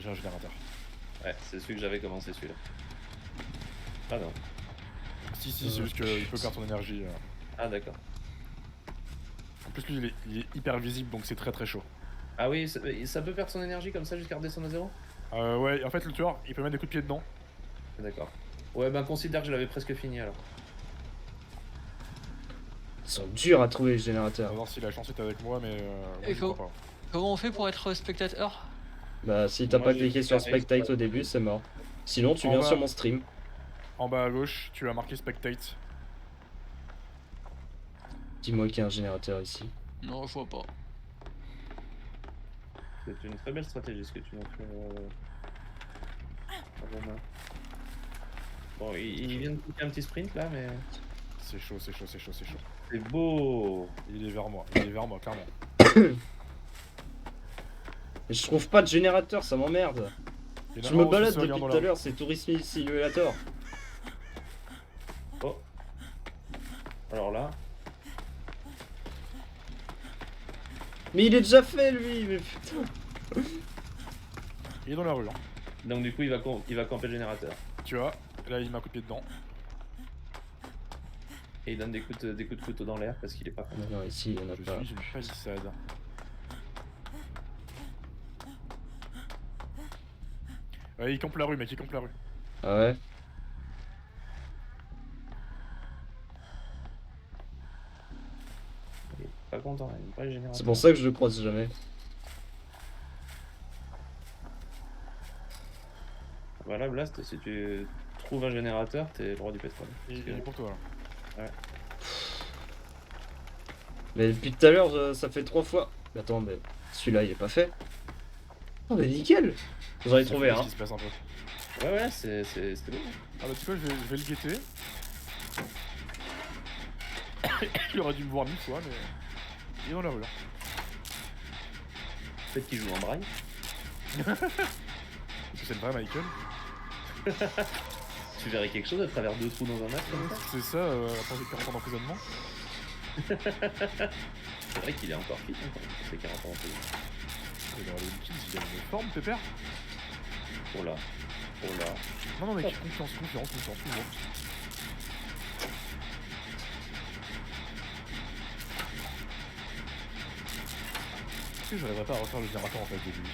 J'ai un générateur. Ouais, c'est celui que j'avais commencé celui-là. Ah non. Si, c'est juste qu'il peut perdre son énergie. Ah d'accord. En plus, lui, il est hyper visible donc c'est très très chaud. Ah oui, ça peut perdre son énergie comme ça jusqu'à redescendre à zéro? Ouais, en fait, le tueur, il peut mettre des coups de pied dedans. D'accord. Ouais, ben considère que je l'avais presque fini alors. Ils sont durs à trouver les On va générateurs. voir si la chance est avec moi, mais. Moi, Et je faut- crois pas. Comment on fait pour être spectateur? Bah, si t'as Moi, pas j'ai cliqué sur pareil, Spectate ouais. au début, c'est mort. Sinon, tu En viens bas. sur mon stream. En bas à gauche, tu as marqué spectate. Dis-moi qu'il y a un générateur ici. Non, je vois pas. C'est une très belle stratégie ce que tu nous fais. Romain. Bon, il vient de piquer un petit sprint là, mais C'est chaud, c'est chaud, c'est chaud, c'est chaud. c'est beau. Il est vers moi, clairement. Mais je trouve pas de générateur, ça m'emmerde. Il y en a Je un me au balade sous-sol, depuis il y en a tout à là. l'heure, c'est Tourisme Simulator. Oh. Alors là, Mais il est déjà fait lui, mais putain. Il est dans la rue, hein. donc du coup il va camper le générateur. Tu vois, là il m'a coupé dedans. Et il donne des coups de couteau dans l'air parce qu'il est pas content. Non, ici il y en a Je pas. suis une palissade. Ouais, il campe la rue, mec, il campe la rue. Ah ouais? Il est pas content, il aime pas le générateur. C'est pour ça que je le croise jamais. Voilà, Blast, si tu trouves un générateur, t'es le roi du pétrole. Il Parce que- est pour toi là. Mais depuis tout à l'heure, ça fait 3 fois. Mais attends, mais celui-là il est pas fait. Oh, mais nickel! J'en ai trouvé Qu'est-ce un. qui se passe un peu? Ouais, c'était bon. Ah bah tu vois, je vais le guetter. Il aurait dû me voir 1000 fois, mais. Il est dans la rue là. Peut-être qu'il joue en braille. Parce que c'est le vrai Michael. Tu verrais quelque chose à travers 2 trous dans un match comme ça. C'est ça, après 40 ans d'emprisonnement. C'est vrai qu'il est encore fit hein, quand c'est 40 ans en plus. Et dans les Kids, il a une forme, pépère. Oh là. Oh là. Non, non, mec, confiance, toujours. Est-ce que j'arriverais pas à refaire le générateur en face de lui?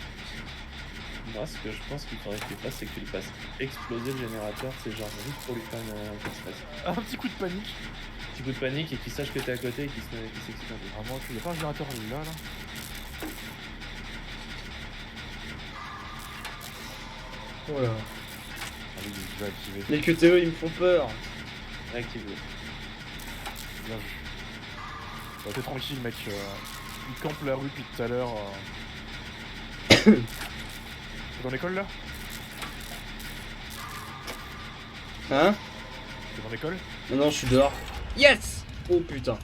Moi, ce que je pense qu'il faudrait que tu fasses, c'est que tu le fasses exploser le générateur. C'est genre juste pour lui faire un peu de stress. Ah, un petit coup de panique. Petit coup de panique et qu'il sache que t'es à côté et qu'il s'excite un peu. Ah, moi, il y a pas un générateur là. Oh là. Ah oui, je vais activer. Les QTE ils me font peur. Réactive-le. Bien vu. Bah, t'es tranquille, mec. Il campe la rue depuis tout à l'heure. T'es dans l'école là? Hein? T'es dans l'école? Non, non, je suis dehors. Yes! Oh putain.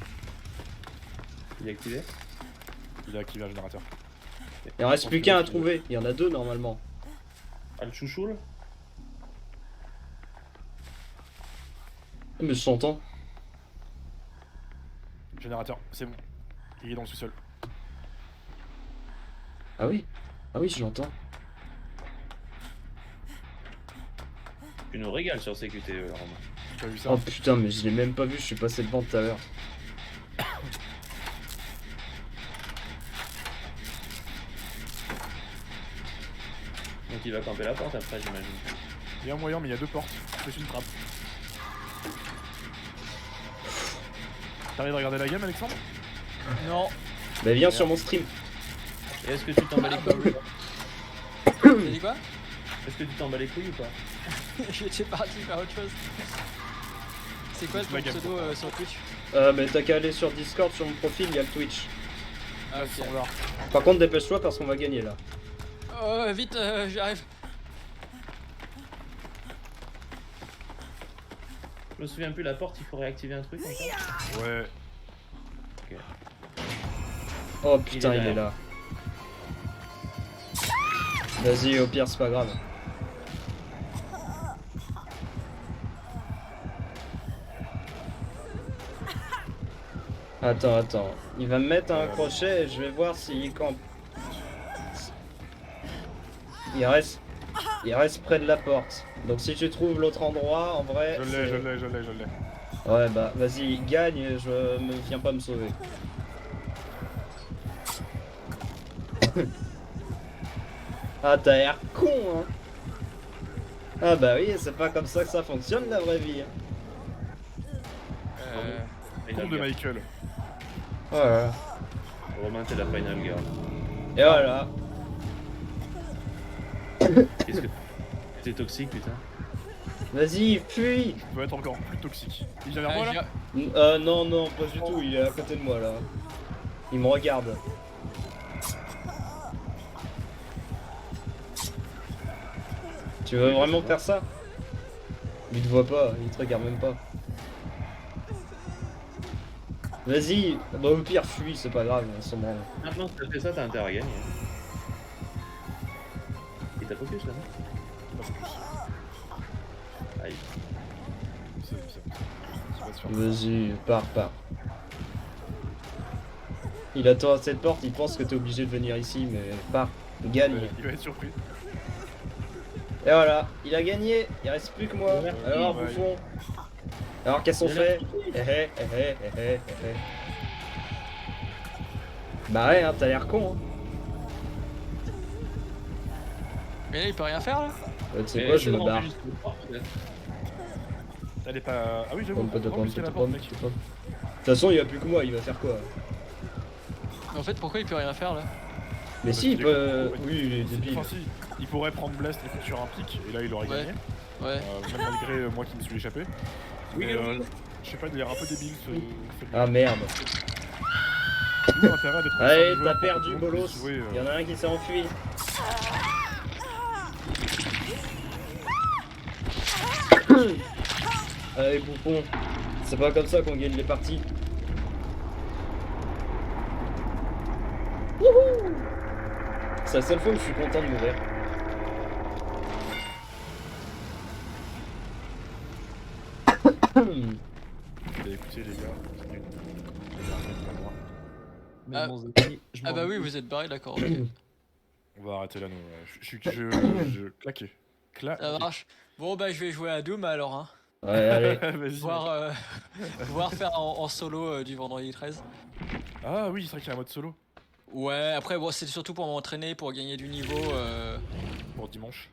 Il est activé. Il a activé un générateur. Il en reste plus qu'un à trouver. Il y en a 2 normalement. Ah, le chouchou là. Mais je t'entends. Générateur, c'est bon. Il est dans le sous-sol. Ah oui? Ah oui, je l'entends. Tu nous régales sur CQT, Romain. Tu as vu ça? Oh putain, mais je l'ai même pas vu, je suis passé devant tout à l'heure. qui va camper la porte après, j'imagine. Il y a un moyen, mais il y a 2 portes. C'est une trappe. T'arrives à regarder la game, Alexandre? Non. Bah viens sur mon stream. Et est-ce que tu t'en bats les couilles ou pas? T'as dit quoi? Est-ce que tu t'en bats les couilles ou pas? J'étais parti faire autre chose. C'est quoi La ton game, pseudo sur Twitch? Mais t'as qu'à aller sur Discord, sur mon profil, il y a le Twitch. Ah ok. Standard. Par contre, dépêche-toi parce qu'on va gagner là. Oh vite, j'arrive. Je me souviens plus, la porte, il faut réactiver un truc encore. Ouais. Oh putain, Il est il est là. Vas-y, au pire, c'est pas grave. Attends. Il va me mettre un crochet et je vais voir s'il campe. Il reste près de la porte. Donc si tu trouves l'autre endroit, en vrai... Je c'est- l'ai. Ouais bah vas-y, gagne et je me viens pas me sauver. Ah t'as l'air con hein. Ah bah oui, c'est pas comme ça que ça fonctionne la vraie vie. Hein. Con de Michael. Voilà. Romain, t'es la final girl. Et voilà. Qu'est-ce que. T'es toxique, putain. Vas-y, fuis. Il peut être encore plus toxique. Il vient vers moi là? Non, pas du tout, il est à côté de moi là. Il me regarde. Tu veux vraiment faire ça? Il te voit pas, il te regarde même pas. Vas-y, bah au pire fuis, c'est pas grave, on s'en branle. Maintenant que t'as fait ça, t'as intérêt à gagner. Et t'as focus là, non? Aïe. C'est va se faire. Vas-y, pars. Il attend à cette porte, il pense que t'es obligé de venir ici, mais pars, gagne. Il va être surpris. Et voilà, il a gagné, il reste plus que moi. Alors, Ouais. bouffon. Alors, qu'est-ce qu'on fait? Bah ouais, hein, t'as l'air con. Hein. Mais là il peut rien faire là? Tu sais quoi, je me barre. Elle est pas. Ah oui, j'avoue. De toute Oh, puisqu'il y a la porte, mec. façon, il y a plus que moi, il va faire quoi? Mais en fait pourquoi il peut rien faire là? Mais si, il peut. Oui, il est débile. Enfin, si, il pourrait prendre Blast et foutre sur un pic, et là il aurait Ouais. gagné. Ouais. Même malgré moi qui me suis échappé. Mais je sais pas, il a l'air un peu débile ce. Ah merde. D'où l'intérêt d'être Allez, un joueur t'as pour perdu, que tout le monde Bolos. puisse jouer, Il y en a un qui s'est enfui. Allez, bouffon. C'est pas comme ça qu'on gagne les parties. Wouhou! C'est la seule fois où je suis content de mourir. Écoutez les gars, c'était une- Ah. Mes bons amis, je Ah m'en bah oui vais. vous êtes barré d'accord. Ok. On va arrêter là, nous. Je claquais. Ça marche. Bon bah je vais jouer à Doom alors hein. Ouais, allez. Vas-y. Voir faire en solo du vendredi 13. Ah oui, c'est vrai qu'il y a un mode solo Ouais après bon c'est surtout pour m'entraîner, pour gagner du niveau. pour dimanche.